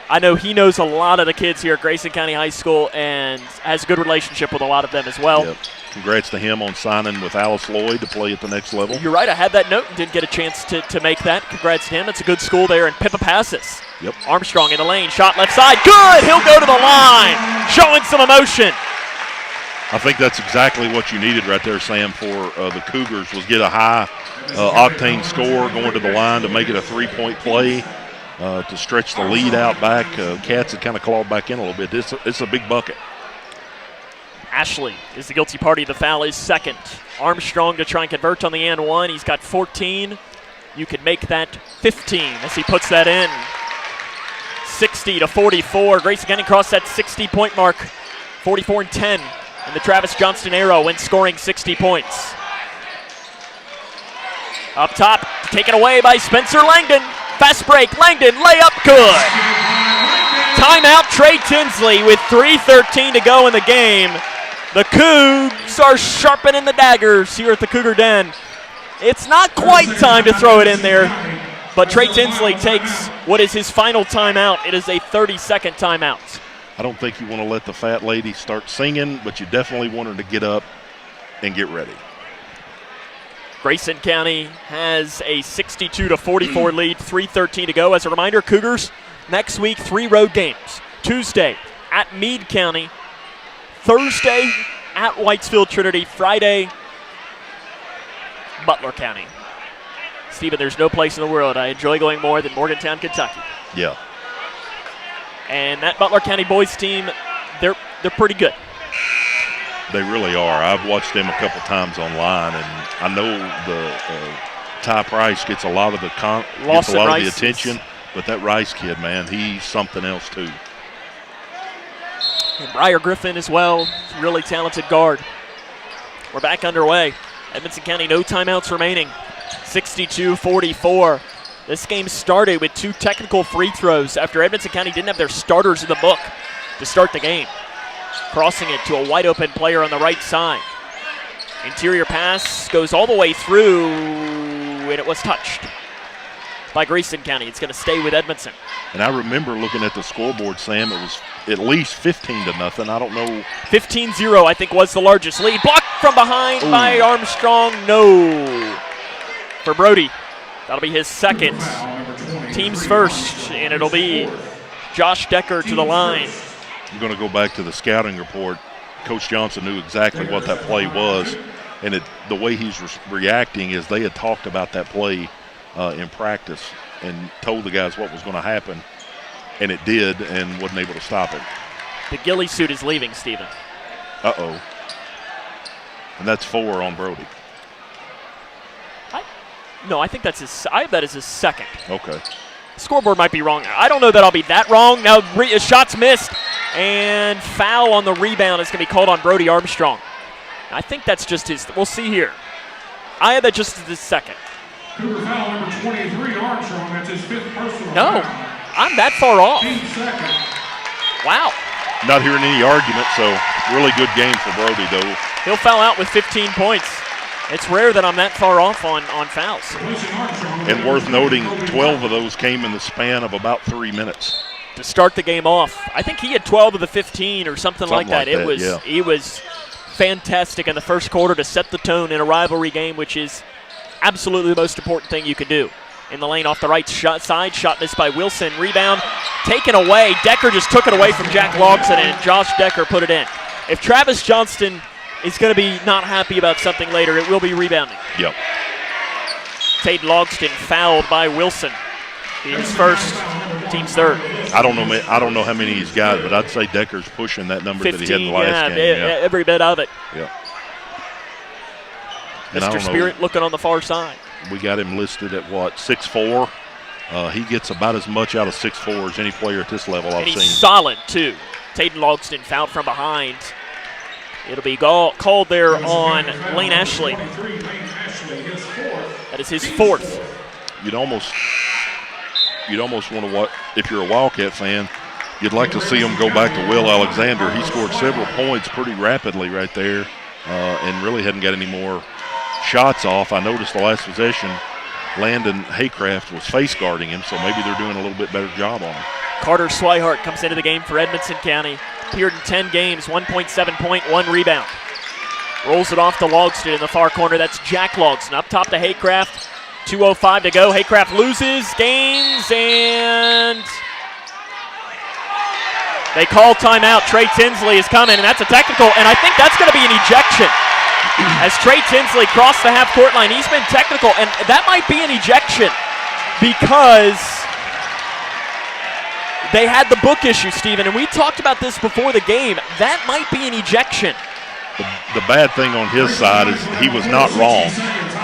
I know he knows a lot of the kids here at Grayson County High School and has a good relationship with a lot of them as well. Yep. Congrats to him on signing with Alice Lloyd to play at the next level. You're right. I had that note and didn't get a chance to make that. Congrats to him. It's a good school there in Pipapassis. Yep. Armstrong in the lane. Shot left side. Good. He'll go to the line. Showing some emotion. I think that's exactly what you needed right there, Sam, for the Cougars, was get a high octane score going to the line to make it a 3-point play, to stretch the lead out back. Cats had kind of clawed back in a little bit. It's a big bucket. Ashley is the guilty party. The foul is second. Armstrong to try and convert on the and one. He's got 14. You can make that 15 as he puts that in. 60-44. Grayson County crossed that 60-point mark. 44-10. And the Travis Johnston arrow when scoring 60 points. Up top, taken away by Spencer Langdon. Fast break, Langdon, layup, good. Timeout, Trey Tinsley with 3:13 to go in the game. The Cougs are sharpening the daggers here at the Cougar Den. It's not quite time to throw it in there, but Trey Tinsley takes what is his final timeout. It is a 30-second timeout. I don't think you want to let the fat lady start singing, but you definitely want her to get up and get ready. Grayson County has a 62-44 lead, 3:13 to go. As a reminder, Cougars next week, 3 road games. Tuesday at Meade County, Thursday at Whitesville Trinity, Friday, Butler County. Stephen, there's no place in the world I enjoy going more than Morgantown, Kentucky. Yeah. And that Butler County boys team, they're pretty good. They really are. I've watched them a couple times online, and I know the Ty Price gets a lot of the attention, but that Rice kid, man, he's something else too. And Briar Griffin as well, really talented guard. We're back underway. Edmonson County, no timeouts remaining. 62-44. This game started with 2 technical free throws after Edmonson County didn't have their starters in the book to start the game. Crossing it to a wide open player on the right side. Interior pass goes all the way through, and it was touched by Grayson County. It's going to stay with Edmonson. And I remember looking at the scoreboard, Sam, it was at least 15-0. I don't know. 15-0, I think, was the largest lead. Blocked from behind by Armstrong. No. For Brody. That'll be his second. Team's first, and it'll be Josh Decker to the line. I'm going to go back to the scouting report. Coach Johnson knew exactly what that play was, and the way he's reacting is they had talked about that play in practice and told the guys what was going to happen, and it did, and wasn't able to stop it. The ghillie suit is leaving, Stephen. Uh-oh. And that's 4 on Brody. No, I think that's I have that as his second. Okay. Scoreboard might be wrong. I don't know that I'll be that wrong. Now, shots missed, and foul on the rebound is going to be called on Brody Armstrong. I think that's just his. We'll see here. I have that just as his second. Cougar foul number 23, Armstrong. That's his 5th personal. No, I'm that far off. Wow. Not hearing any argument, so really good game for Brody, though. He'll foul out with 15 points. It's rare that I'm that far off on fouls. And worth noting, 12 of those came in the span of about 3 minutes. To start the game off. I think he had 12 of the 15 or something like that. It was fantastic in the first quarter to set the tone in a rivalry game, which is absolutely the most important thing you can do. In the lane off the right side, shot missed by Wilson. Rebound taken away. Decker just took it away from Jack Logson, and Josh Decker put it in. If Travis Johnston is going to be not happy about something later, it will be rebounding. Yep. Tate Logston fouled by Wilson. His first, team's third. I don't know how many he's got, but I'd say Decker's pushing that number 15, that he had in the last game. Yeah, every bit of it. Yeah. Mr. Spirit looking on the far side. We got him listed at what, 6'4"? He gets about as much out of 6'4" as any player at this level I've seen. He's solid too. Tate Logston fouled from behind. It'll be called there on Lane Ashley. That is his 4th. You'd almost want to, if you're a Wildcat fan, you'd like to see him go back to Will Alexander. He scored several points pretty rapidly right there, and really hadn't got any more shots off. I noticed the last possession, Landon Haycraft was face guarding him, so maybe they're doing a little bit better job on him. Carter Swihart comes into the game for Edmonson County. Appeared in 10 games, 1.7 point, 1 rebound. Rolls it off to Logston in the far corner. That's Jack Logston. Up top to Haycraft. 2:05 to go. Haycraft loses, gains, and they call timeout. Trey Tinsley is coming, and that's a technical, and I think that's going to be an ejection. As Trey Tinsley crossed the half-court line, he's been technical, and that might be an ejection because they had the book issue, Stephen, and we talked about this before the game. That might be an ejection. The bad thing on his side is he was not wrong.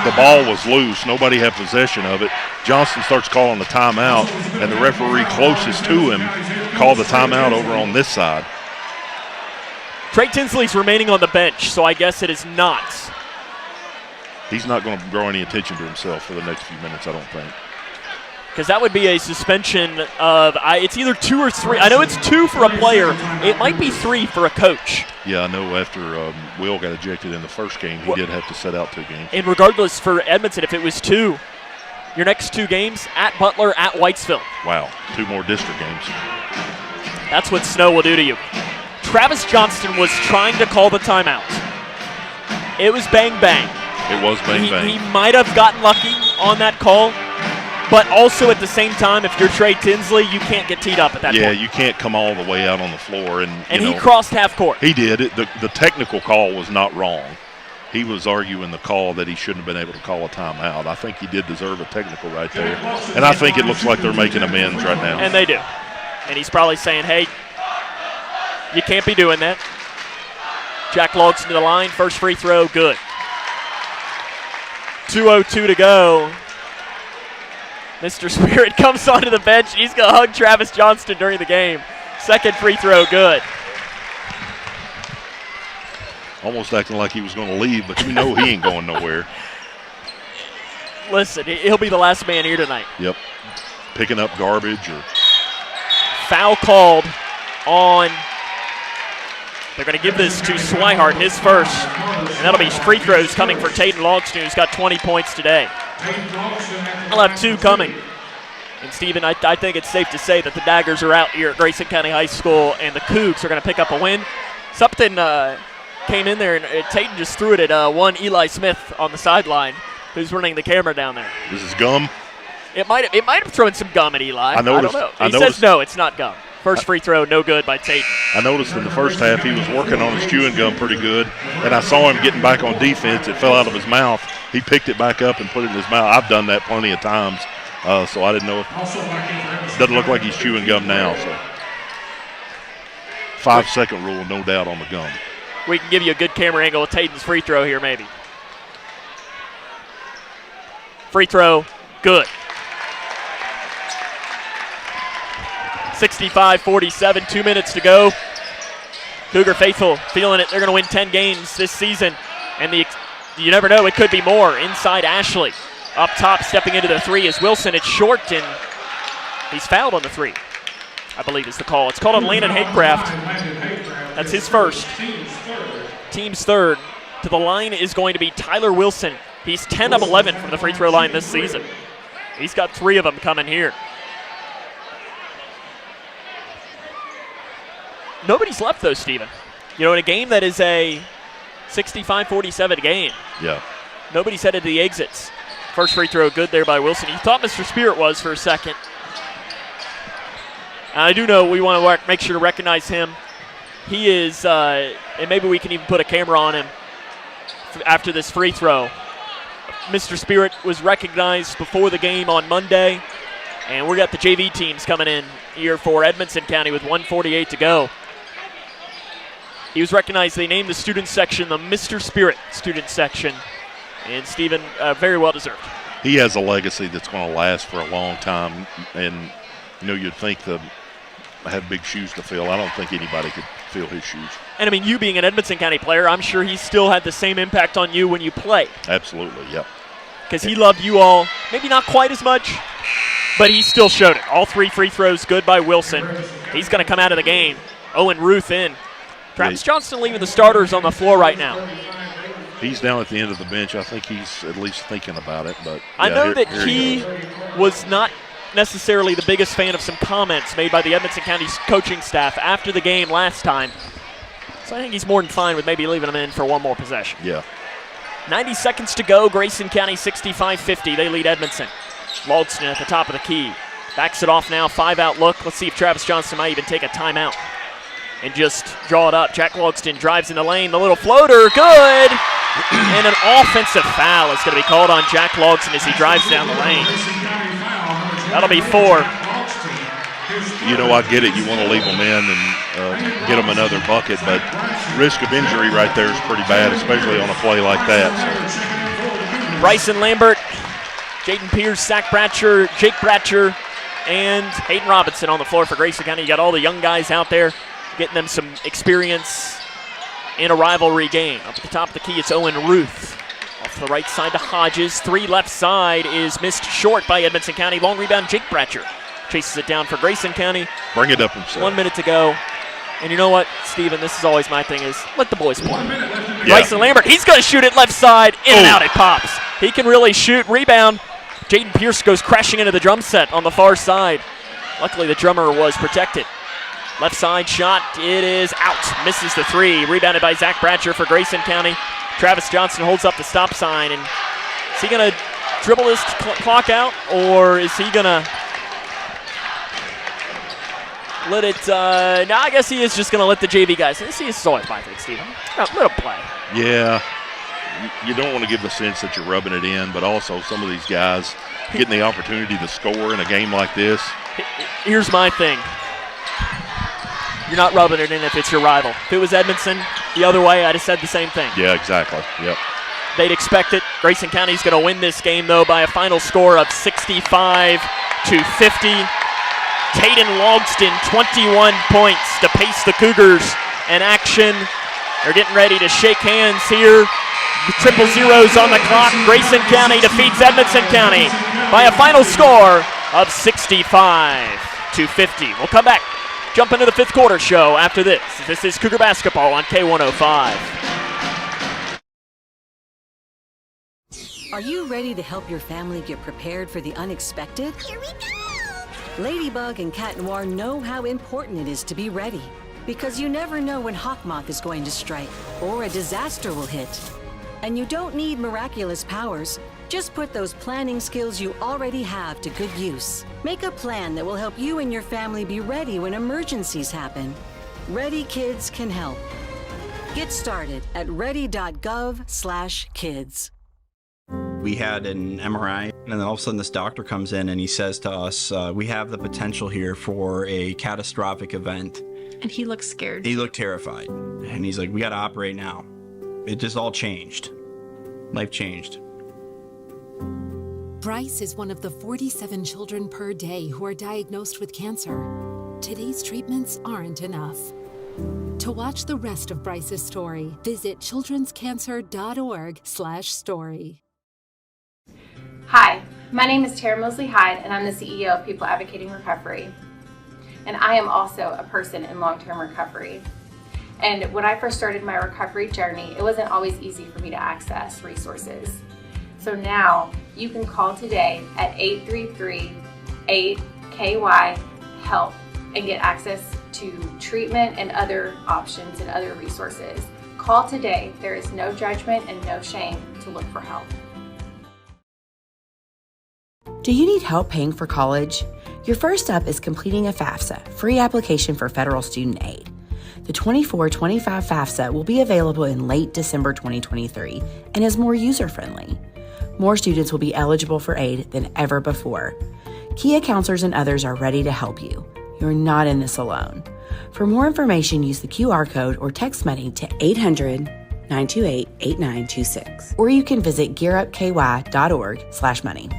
The ball was loose. Nobody had possession of it. Johnston starts calling the timeout, and the referee closest to him called the timeout over on this side. Trey Tinsley's remaining on the bench, so I guess it is not. He's not going to draw any attention to himself for the next few minutes, I don't think. Because that would be a suspension of, it's either 2 or 3. I know it's 2 for a player. It might be 3 for a coach. Yeah, I know after Will got ejected in the first game, he did have to sit out 2 games. And regardless for Edmonton, if it was 2, your next 2 games, at Butler, at Whitesville. Wow, 2 more district games. That's what snow will do to you. Travis Johnston was trying to call the timeout. It was bang, bang. It was bang, bang. He might have gotten lucky on that call. But also at the same time, if you're Trey Tinsley, you can't get teed up at that point. Yeah, you can't come all the way out on the floor. And he crossed half court. He did. The technical call was not wrong. He was arguing the call that he shouldn't have been able to call a timeout. I think he did deserve a technical right there. And I think it looks like they're making amends right now. And they do. And he's probably saying, hey, you can't be doing that. Jack Logston to the line. First free throw, good. 2:02 to go. Mr. Spirit comes onto the bench. He's going to hug Travis Johnston during the game. Second free throw, good. Almost acting like he was going to leave, but you know he ain't going nowhere. Listen, he'll be the last man here tonight. Yep. Picking up garbage or. Foul called on. They're going to give this to Swihart, his first. And that'll be free throws coming for Tatum Logston, who's got 20 points today. I'll have 2 coming. And, Stephen, I think it's safe to say that the Daggers are out here at Grayson County High School, and the Cougs are going to pick up a win. Something came in there, and Tatum just threw it at one Eli Smith on the sideline, who's running the camera down there. This is gum? It might have thrown some gum at Eli. I don't know. He says no, it's not gum. First free throw, no good by Tatum. I noticed in the first half he was working on his chewing gum pretty good, and I saw him getting back on defense. It fell out of his mouth. He picked it back up and put it in his mouth. I've done that plenty of times, so I didn't know. Doesn't look like he's chewing gum now. So 5-second rule, no doubt on the gum. We can give you a good camera angle with Tatum's free throw here, maybe. Free throw, good. 65-47, 2 minutes to go. Cougar faithful feeling it. They're going to win 10 games this season. And you never know, it could be more. Inside Ashley. Up top, stepping into the 3 is Wilson. It's short, and he's fouled on the 3, I believe is the call. It's called on Landon Haycraft. That's his first. Team's third. To the line is going to be Tyler Wilson. He's 10 of 11 from the free throw line this season. He's got 3 of them coming here. Nobody's left, though, Stephen. You know, in a game that is a 65-47 game. Yeah. Nobody's headed to the exits. First free throw good there by Wilson. He thought Mr. Spirit was for a second. I do know we want to make sure to recognize him. He is, and maybe we can even put a camera on him after this free throw. Mr. Spirit was recognized before the game on Monday, and we got the JV teams coming in here for Edmonson County with 1:48 to go. He was recognized. They named the student section the Mr. Spirit student section. And Stephen, very well deserved. He has a legacy that's going to last for a long time. And, you know, you'd think I have big shoes to fill. I don't think anybody could fill his shoes. And, I mean, you being an Edmonson County player, I'm sure he still had the same impact on you when you played. Absolutely, yep. Because he loved you all, maybe not quite as much, but he still showed it. All 3 free throws good by Wilson. He's going to come out of the game. Owen Ruth in. Travis Johnston leaving the starters on the floor right now. He's down at the end of the bench. I think he's at least thinking about it. But I know that he was not necessarily the biggest fan of some comments made by the Edmonson County coaching staff after the game last time. So I think he's more than fine with maybe leaving him in for one more possession. Yeah. 90 seconds to go. Grayson County 65-50. They lead Edmonson. Logston at the top of the key. Backs it off now. 5-out look. Let's see if Travis Johnson might even take a timeout and just draw it up. Jack Logston drives in the lane. The little floater. Good. And an offensive foul is going to be called on Jack Logston as he drives down the lane. That'll be 4. You know, I get it. You want to leave them in and get them another bucket, but risk of injury right there is pretty bad, especially on a play like that. So. Bryson Lambert, Jaden Pierce, Zach Bratcher, Jake Bratcher, and Hayden Robinson on the floor for Grayson County. You got all the young guys out there getting them some experience in a rivalry game. Up at the top of the key, it's Owen Ruth. Off the right side to Hodges. 3 left side is missed short by Edmonson County. Long rebound, Jake Bratcher chases it down for Grayson County. Bring it up himself. 1 minute to go. And you know what, Steven, this is always my thing, is let the boys play. Yeah. Bryson Lambert, he's going to shoot it left side. In and out it pops. He can really shoot. Rebound. Jaden Pierce goes crashing into the drum set on the far side. Luckily, the drummer was protected. Left side shot, it is out. Misses the 3. Rebounded by Zach Bratcher for Grayson County. Travis Johnson holds up the stop sign. And is he going to dribble this clock out, or is he going to let it, no, I guess he is just going to let the JV guys. This is always my thing, Steven. Let him play. Yeah. You don't want to give the sense that you're rubbing it in, but also some of these guys getting the opportunity to score in a game like this. Here's my thing. You're not rubbing it in if it's your rival. If it was Edmonson the other way, I'd have said the same thing. Yeah, exactly. Yep. They'd expect it. Grayson County's going to win this game, though, by a final score of 65-50. Caden Logston, 21 points to pace the Cougars in action. They're getting ready to shake hands here. The 0-0s on the clock. Grayson County defeats Edmonson County by a final score of 65-50. We'll come back, jump into the 5th quarter show after this. This is Cougar Basketball on K105. Are you ready to help your family get prepared for the unexpected? Here we go! Ladybug and Cat Noir know how important it is to be ready, because you never know when Hawkmoth is going to strike or a disaster will hit. And you don't need miraculous powers. Just put those planning skills you already have to good use. Make a plan that will help you and your family be ready when emergencies happen. Ready Kids can help. Get started at ready.gov/kids. We had an MRI, and then all of a sudden this doctor comes in and he says to us, we have the potential here for a catastrophic event. And he looked scared. He looked terrified. And he's like, we got to operate now. It just all changed. Life changed. Bryce is one of the 47 children per day who are diagnosed with cancer. Today's treatments aren't enough. To watch the rest of Bryce's story, visit childrenscancer.org/story. Hi, my name is Tara Mosley Hyde, and I'm the CEO of People Advocating Recovery. And I am also a person in long-term recovery. And when I first started my recovery journey, it wasn't always easy for me to access resources. So now you can call today at 833-8KY-HELP and get access to treatment and other options and other resources. Call today. There is no judgment and no shame to look for help. Do you need help paying for college? Your first step is completing a FAFSA, free application for federal student aid. The 24-25 FAFSA will be available in late December 2023 and is more user-friendly. More students will be eligible for aid than ever before. Kia counselors and others are ready to help you. You're not in this alone. For more information, use the QR code or text money to 800-928-8926. Or you can visit gearupky.org/money.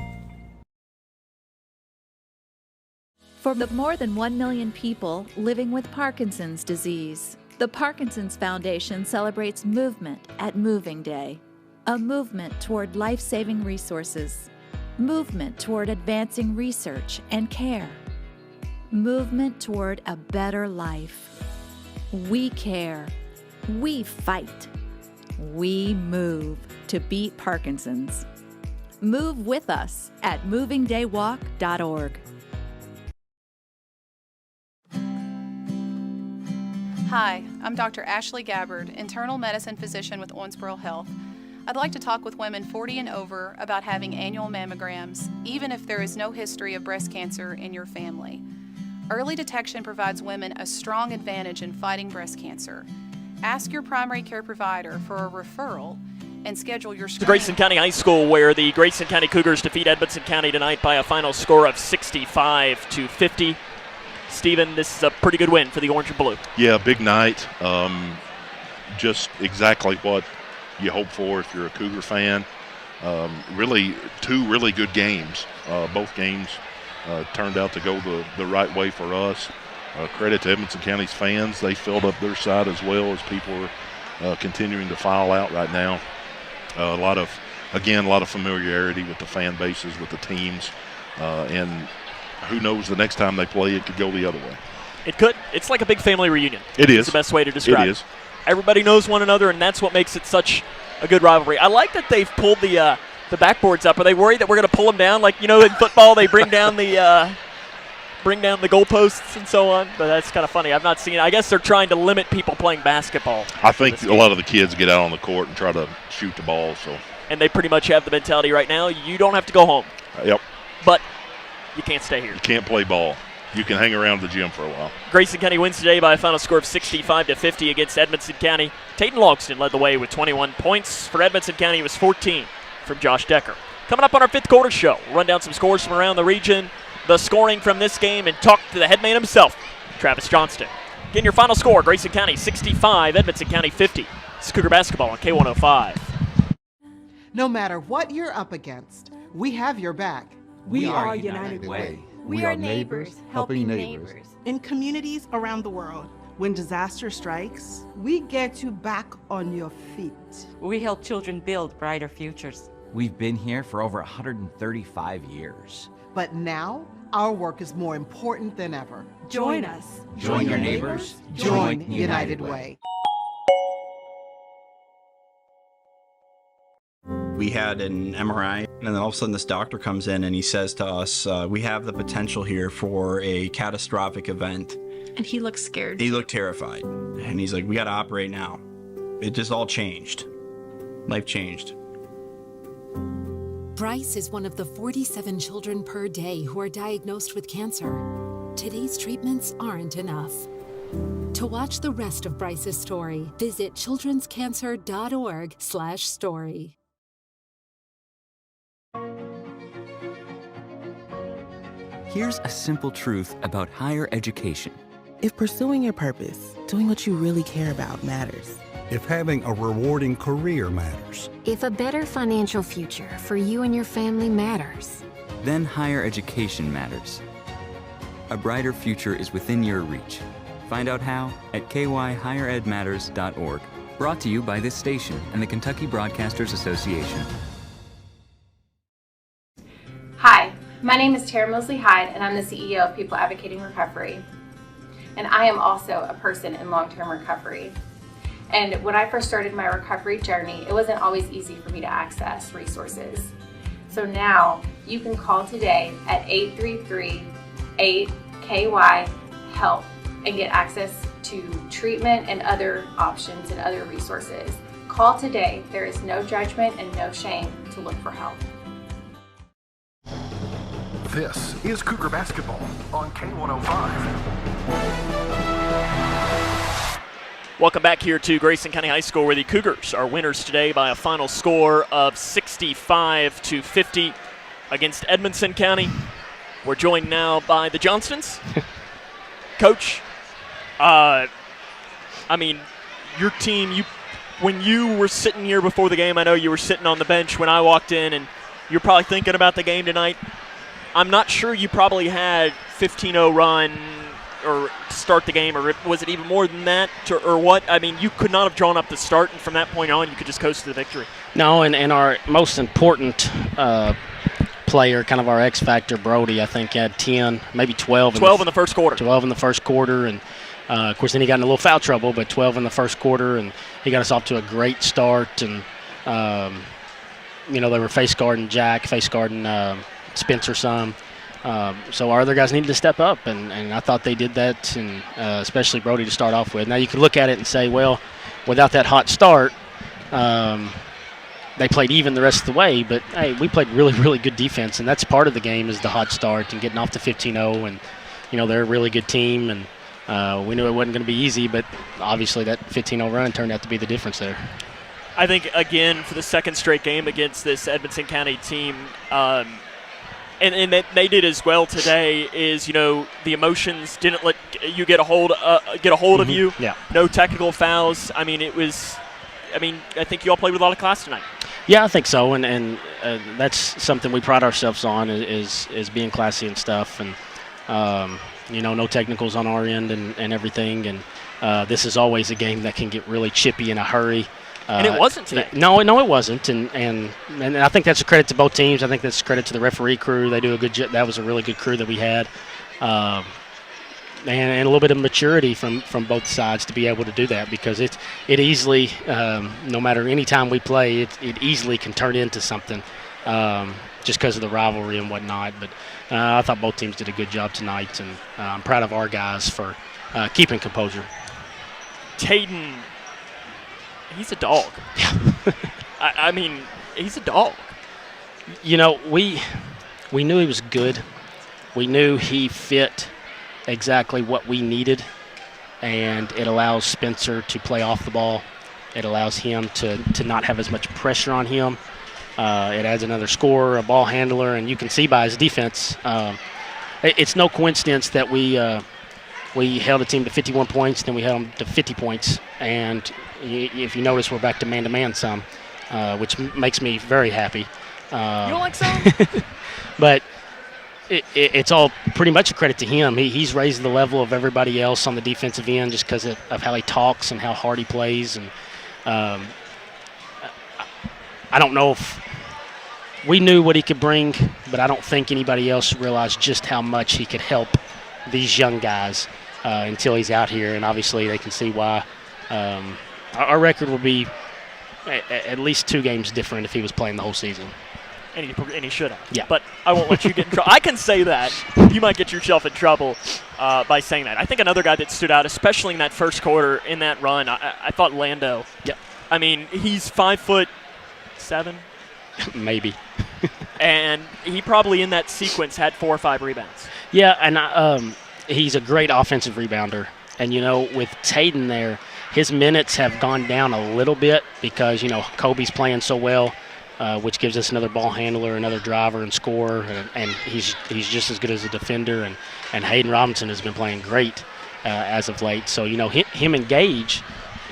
For the more than 1 million people living with Parkinson's disease, the Parkinson's Foundation celebrates movement at Moving Day. A movement toward life-saving resources. Movement toward advancing research and care. Movement toward a better life. We care. We fight. We move to beat Parkinson's. Move with us at movingdaywalk.org. Hi, I'm Dr. Ashley Gabbard, internal medicine physician with Owensboro Health. I'd like to talk with women 40 and over about having annual mammograms, even if there is no history of breast cancer in your family. Early detection provides women a strong advantage in fighting breast cancer. Ask your primary care provider for a referral and schedule your screening. Grayson County High School, where the Grayson County Cougars defeat Edmonson County tonight by a final score of 65-50. Stephen, this is a pretty good win for the Orange and Blue. Yeah, big night. Just exactly what you hope for if you're a Cougar fan. Really, two really good games. Both games turned out to go the right way for us. Credit to Edmonson County's fans. They filled up their side as well as people are continuing to file out right now. A lot of familiarity with the fan bases, with the teams, and who knows, the next time they play, it could go the other way. It could. It's like a big family reunion. It is. It's the best way to describe it. It is. Everybody knows one another, and that's what makes it such a good rivalry. I like that they've pulled the backboards up. Are they worried that we're going to pull them down? Like, in football, they bring down the goalposts and so on. But that's kind of funny. I've not seen it. I guess they're trying to limit people playing basketball. I think a lot of the kids get out on the court and try to shoot the ball. And they pretty much have the mentality right now, you don't have to go home. Yep. But you can't stay here. You can't play ball. You can hang around the gym for a while. Grayson County wins today by a final score of 65-50 against Edmonson County. Tayton Logston led the way with 21 points. For Edmonson County, it was 14 from Josh Decker. Coming up on our fifth quarter show, we'll run down some scores from around the region, the scoring from this game, and talk to the head man himself, Travis Johnston. Getting your final score, Grayson County 65, Edmonson County 50. This is Cougar Basketball on K105. No matter what you're up against, we have your back. We are United Way. We are neighbors, helping neighbors. In communities around the world, when disaster strikes, we get you back on your feet. We help children build brighter futures. We've been here for over 135 years. But now, our work is more important than ever. Join us. Join your neighbors. Join United Way. We had an MRI, and then all of a sudden this doctor comes in and he says to us, we have the potential here for a catastrophic event. And he looked scared. He looked terrified. And he's like, we got to operate now. It just all changed. Life changed. Bryce is one of the 47 children per day who are diagnosed with cancer. Today's treatments aren't enough. To watch the rest of Bryce's story, visit childrenscancer.org/story. Here's a simple truth about higher education. If pursuing your purpose, doing what you really care about matters. If having a rewarding career matters. If a better financial future for you and your family matters. Then higher education matters. A brighter future is within your reach. Find out how at kyhigheredmatters.org. Brought to you by this station and the Kentucky Broadcasters Association. Hi, my name is Tara Mosley Hyde, and I'm the CEO of People Advocating Recovery. And I am also a person in long-term recovery. And when I first started my recovery journey, it wasn't always easy for me to access resources. So now you can call today at 833-8KY-HELP and get access to treatment and other options and other resources. Call today. There is no judgment and no shame to look for help. This is Cougar Basketball on K105. Welcome back here to Grayson County High School, where the Cougars are winners today by a final score of 65-50 against Edmonson County. We're joined now by the Johnstons. Coach, your team, when you were sitting here before the game, I know you were sitting on the bench when I walked in, and you're probably thinking about the game tonight. I'm not sure you probably had 15-0 run or start the game, or was it even more than that, or what? I mean, you could not have drawn up the start, and from that point on, you could just coast to the victory. No, and our most important player, kind of our X factor, Brody, I think had 10, maybe 12. 12 in the first quarter. 12 in the first quarter, and of course then he got in a little foul trouble, but 12 in the first quarter, and he got us off to a great start. And they were face guarding Jack, face guarding Spencer some. So our other guys needed to step up, and I thought they did that, and especially Brody to start off with. Now you can look at it and say, well, without that hot start, they played even the rest of the way. But, hey, we played really, really good defense, and that's part of the game is the hot start and getting off to 15-0. And, they're a really good team, and we knew it wasn't going to be easy, but obviously that 15-0 run turned out to be the difference there. I think, again, for the second straight game against this Edmonson County team, and that they did as well today, is the emotions didn't let you get a hold of you. Yeah. No technical fouls. I think you all played with a lot of class tonight. Yeah, I think so, and that's something we pride ourselves on is being classy and stuff, and no technicals on our end and everything, and this is always a game that can get really chippy in a hurry. And it wasn't today. No, it wasn't, and I think that's a credit to both teams. I think that's a credit to the referee crew. They do a good job. That was a really good crew that we had, and a little bit of maturity from both sides to be able to do that, because it easily, no matter any time we play, it easily can turn into something, just because of the rivalry and whatnot. But I thought both teams did a good job tonight, and I'm proud of our guys for keeping composure. Tayden. He's a dog. Yeah. He's a dog. We knew he was good. We knew he fit exactly what we needed, and it allows Spencer to play off the ball. It allows him to not have as much pressure on him. It adds another scorer, a ball handler, and you can see by his defense. It's no coincidence that we held a team to 51 points, then we held them to 50 points, and if you notice, we're back to man-to-man some, which makes me very happy. You don't like some? But it's all pretty much a credit to him. He's raised the level of everybody else on the defensive end just because of how he talks and how hard he plays. And I don't know if we knew what he could bring, but I don't think anybody else realized just how much he could help these young guys until he's out here. And obviously they can see why. Our record would be at least 2 games different if he was playing the whole season. And he should have. Yeah. But I won't let you get in trouble. I can say that. You might get yourself in trouble by saying that. I think another guy that stood out, especially in that first quarter, in that run, I thought Lando. Yep. He's 5'7". Maybe. And he probably in that sequence had 4 or 5 rebounds. Yeah, and he's a great offensive rebounder. And, with Tayden there, his minutes have gone down a little bit because, Kobe's playing so well, which gives us another ball handler, another driver and scorer, and he's just as good as a defender. And Hayden Robinson has been playing great as of late. So, him and Gage,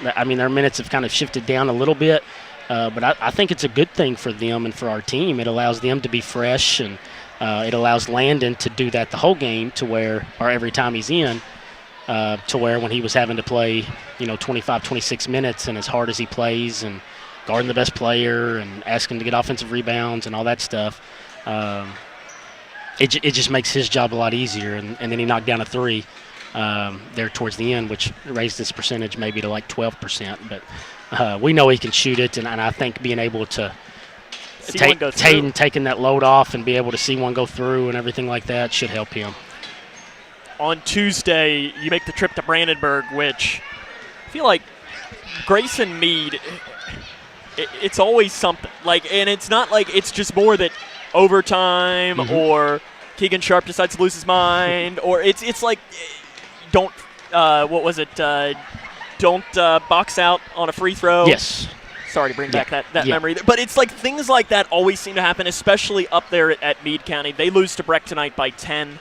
their minutes have kind of shifted down a little bit, but I think it's a good thing for them and for our team. It allows them to be fresh, and it allows Landon to do that the whole game or every time he's in. To where when he was having to play, 25, 26 minutes, and as hard as he plays and guarding the best player and asking to get offensive rebounds and all that stuff, it just makes his job a lot easier. And then he knocked down a 3 there towards the end, which raised this percentage maybe to like 12%. But we know he can shoot it, and I think being able to taking that load off and be able to see one go through and everything like that should help him. On Tuesday, you make the trip to Brandenburg, which I feel like Grayson Meade, it's always something. And it's not like it's just more that overtime or Keegan Sharp decides to lose his mind, or it's like don't box out on a free throw. Yes. Sorry to bring back that memory. But it's like things like that always seem to happen, especially up there at Meade County. They lose to Breck tonight by 10.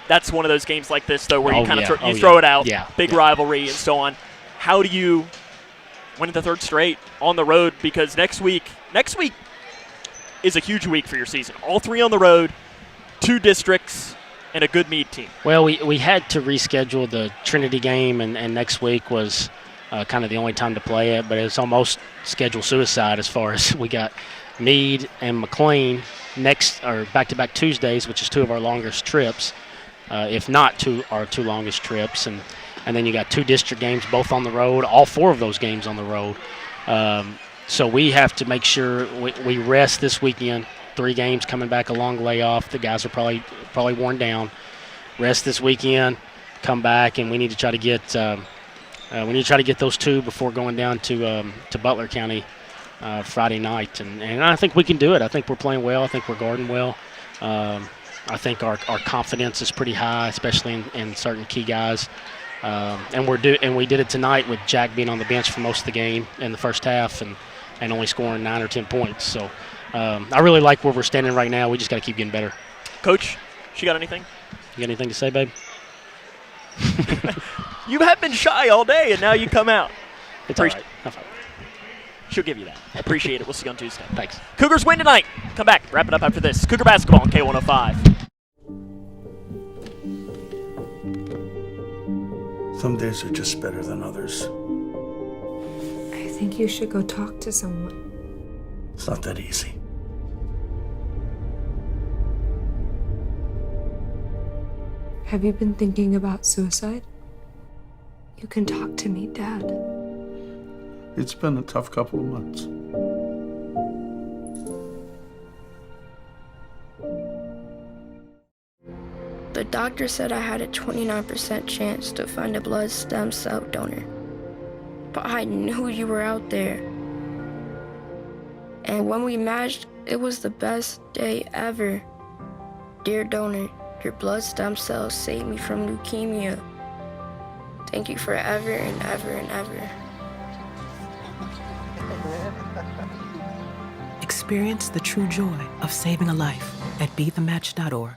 That's one of those games like this, though, where you kind of throw it out, big rivalry and so on. How do you win the 3rd straight on the road? Because next week is a huge week for your season. All 3 on the road, 2 districts, and a good Meade team. Well, we had to reschedule the Trinity game, and next week was kind of the only time to play it, but it's almost schedule suicide as far as we got Meade and McLean back-to-back Tuesdays, which is 2 of our longest trips. If not our 2 longest trips. And then you got 2 district games, both on the road, all 4 of those games on the road. So we have to make sure we rest this weekend 3 games coming back, a long layoff. The guys are probably worn down. Rest this weekend, come back, and we need to try to get those 2 before going down to Butler County Friday night. And I think we can do it. I think we're playing well. I think we're guarding well. I think our confidence is pretty high, especially in certain key guys. And we did it tonight with Jack being on the bench for most of the game in the first half and only scoring 9 or 10 points. So I really like where we're standing right now. We just got to keep getting better. Coach, she got anything? You got anything to say, babe? You have been shy all day, and now you come out. It's all right. She'll give you that. I appreciate it. We'll see you on Tuesday. Thanks. Cougars win tonight. Come back. Wrap it up after this. Cougar basketball on K105. Some days are just better than others. I think you should go talk to someone. It's not that easy. Have you been thinking about suicide? You can talk to me, Dad. It's been a tough couple of months. The doctor said I had a 29% chance to find a blood stem cell donor. But I knew you were out there. And when we matched, it was the best day ever. Dear donor, your blood stem cells saved me from leukemia. Thank you forever and ever and ever. Experience the true joy of saving a life at BeTheMatch.org.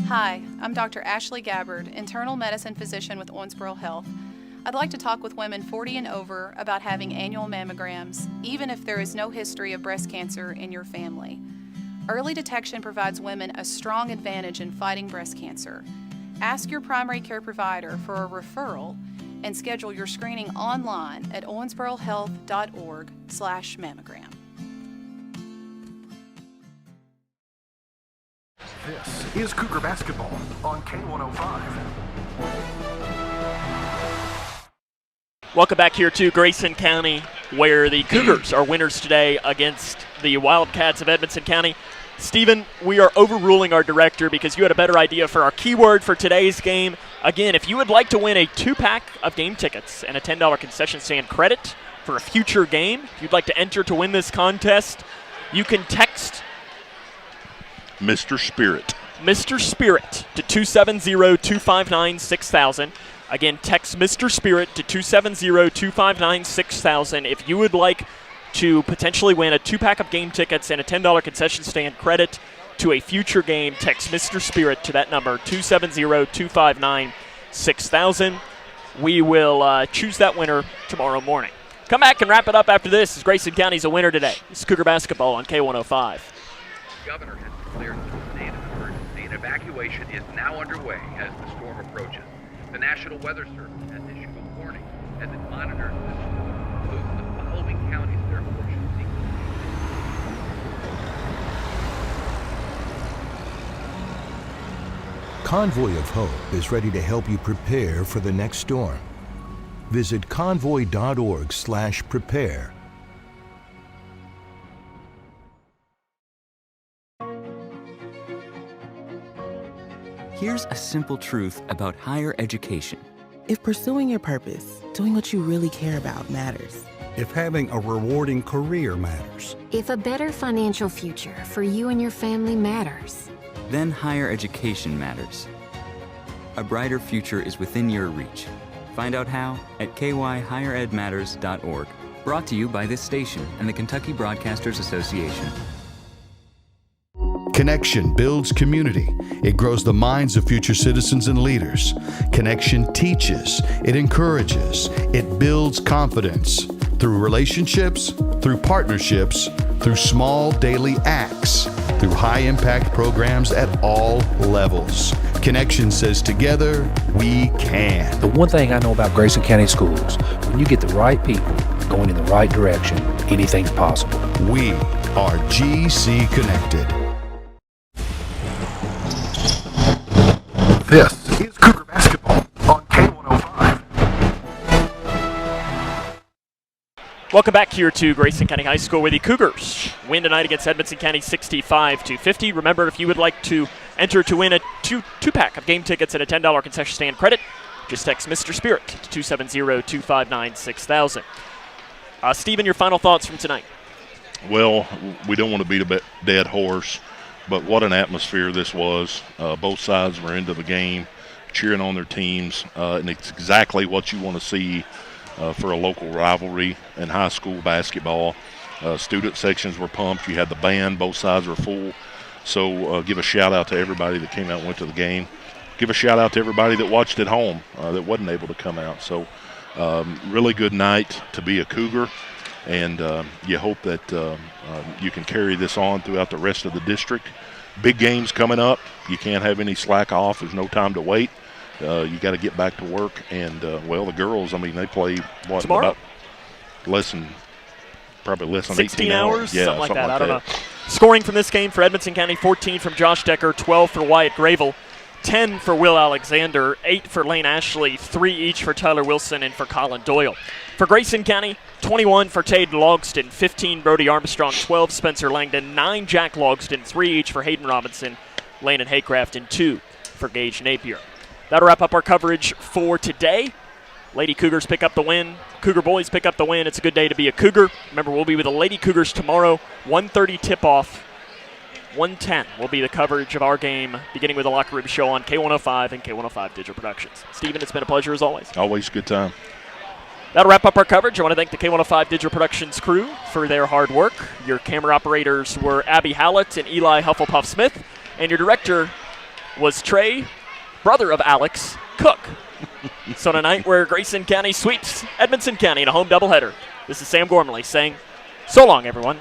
Hi, I'm Dr. Ashley Gabbard, internal medicine physician with Owensboro Health. I'd like to talk with women 40 and over about having annual mammograms, even if there is no history of breast cancer in your family. Early detection provides women a strong advantage in fighting breast cancer. Ask your primary care provider for a referral and schedule your screening online at owensborohealth.org/mammogram. This is Cougar Basketball on K105. Welcome back here to Grayson County, where the Cougars are winners today against the Wildcats of Edmonson County. Stephen, we are overruling our director because you had a better idea for our keyword for today's game. Again, if you would like to win a 2-pack of game tickets and a $10 concession stand credit for a future game, if you'd like to enter to win this contest, you can text Mr. Spirit. Mr. Spirit to 270-259-6000. Again, text Mr. Spirit to 270-259-6000 if you would like to potentially win a 2-pack of game tickets and a $10 concession stand credit to a future game. Text Mr. Spirit to that number, 270-259-6000. We will choose that winner tomorrow morning. Come back and wrap it up after this as Grayson County's a winner today. It's Cougar Basketball on K105. Governor has declared the state of emergency, and evacuation is now underway as the storm approaches. The National Weather Service has issued a warning as it monitors the storm, including the following counties their fortune sequence. Convoy of Hope is ready to help you prepare for the next storm. Visit convoy.org/prepare. Here's a simple truth about higher education. If pursuing your purpose, doing what you really care about matters. If having a rewarding career matters. If a better financial future for you and your family matters. Then higher education matters. A brighter future is within your reach. Find out how at kyhigheredmatters.org. Brought to you by this station and the Kentucky Broadcasters Association. Connection builds community. It grows the minds of future citizens and leaders. Connection teaches. It encourages. It builds confidence. Through relationships, through partnerships, through small daily acts, through high-impact programs at all levels. Connection says together, we can. The one thing I know about Grayson County Schools, when you get the right people going in the right direction, anything's possible. We are GC Connected. This is Cougar Basketball on K105. Welcome back here to Grayson County High School, where the Cougars win tonight against Edmonson County 65-50. Remember, if you would like to enter to win a two-pack of game tickets and a $10 concession stand credit, just text Mr. Spirit to 270-259-6000. Stephen, your final thoughts from tonight? Well, we don't want to beat a dead horse, but what an atmosphere this was. Both sides were into the game, cheering on their teams, and it's exactly what you want to see for a local rivalry in high school basketball. Student sections were pumped. You had the band. Both sides were full. So give a shout-out to everybody that came out and went to the game. Give a shout-out to everybody that watched at home that wasn't able to come out. So really good night to be a Cougar, and you hope that you can carry this on throughout the rest of the district. Big games coming up. You can't have any slack off. There's no time to wait. You got to get back to work. And, well, the girls, I mean, they play, what, tomorrow? About probably less than 16 18 hours? Yeah, something like that. I don't know. Scoring from this game for Edmonton County, 14 from Josh Decker, 12 for Wyatt Gravel, 10 for Will Alexander, 8 for Lane Ashley, 3 each for Tyler Wilson and for Colin Doyle. For Grayson County, 21 for Tade Logston, 15 Brody Armstrong, 12 Spencer Langdon, 9 Jack Logston, 3 each for Hayden Robinson, Landon Haycraft, and 2 for Gage Napier. That'll wrap up our coverage for today. Lady Cougars pick up the win. Cougar boys pick up the win. It's a good day to be a Cougar. Remember, we'll be with the Lady Cougars tomorrow, 1:30 tip-off. 1:10 will be the coverage of our game, beginning with the Locker Room Show on K105 and K105 Digital Productions. Stephen, it's been a pleasure as always. Always a good time. That'll wrap up our coverage. I want to thank the K105 Digital Productions crew for their hard work. Your camera operators were Abby Hallett and Eli Hufflepuff Smith, and your director was Trey, brother of Alex, Cook. So tonight, where Grayson County sweeps Edmonson County in a home doubleheader. This is Sam Gormley saying, so long, everyone.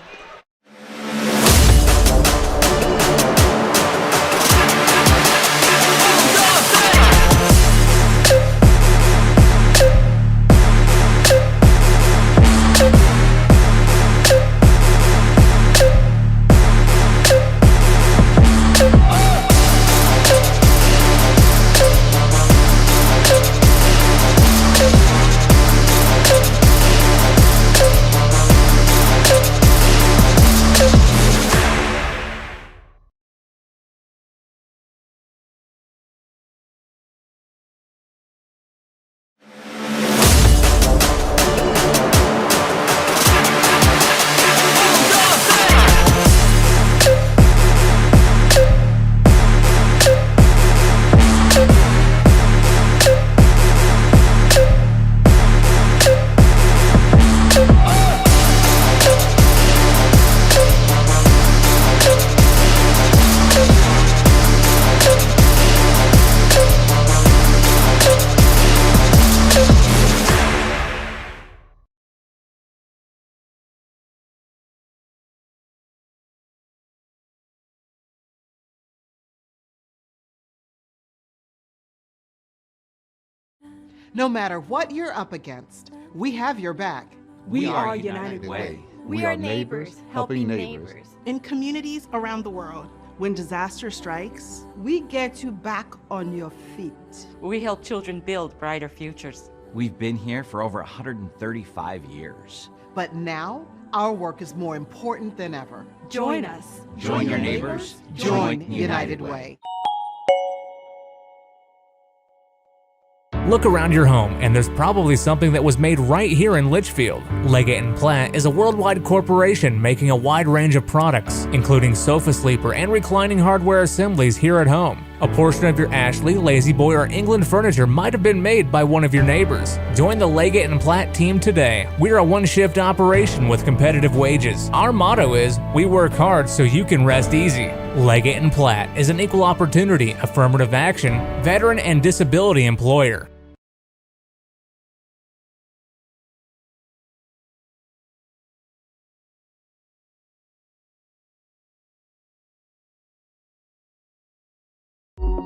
No matter what you're up against, we have your back. We are United Way. We are neighbors, helping neighbors. In communities around the world, when disaster strikes, we get you back on your feet. We help children build brighter futures. We've been here for over 135 years. But now, our work is more important than ever. Join us. Join your neighbors. Join United Way. Look around your home, and there's probably something that was made right here in Litchfield. Leggett & Platt is a worldwide corporation making a wide range of products, including sofa sleeper and reclining hardware assemblies here at home. A portion of your Ashley, Lazy Boy, or England furniture might have been made by one of your neighbors. Join the Leggett & Platt team today. We're a one-shift operation with competitive wages. Our motto is, we work hard so you can rest easy. Leggett & Platt is an equal opportunity, affirmative action, veteran and disability employer.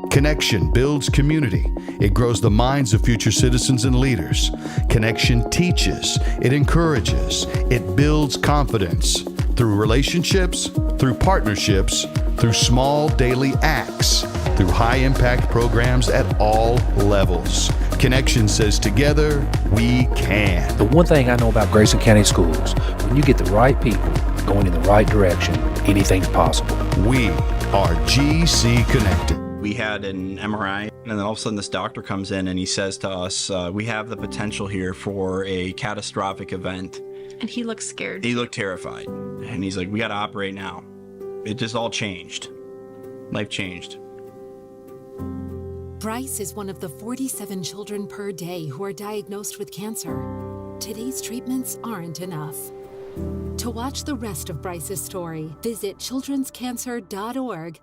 Connection builds community. It grows the minds of future citizens and leaders. Connection teaches. It encourages. It builds confidence. Through relationships, through partnerships, through small daily acts, through high-impact programs at all levels. Connection says together, we can. The one thing I know about Grayson County Schools, when you get the right people going in the right direction, anything's possible. We are GC Connected. We had an MRI, and then all of a sudden this doctor comes in and he says to us, we have the potential here for a catastrophic event. And he looked scared. He looked terrified. And he's like, we got to operate now. It just all changed. Life changed. Bryce is one of the 47 children per day who are diagnosed with cancer. Today's treatments aren't enough. To watch the rest of Bryce's story, visit childrenscancer.org/.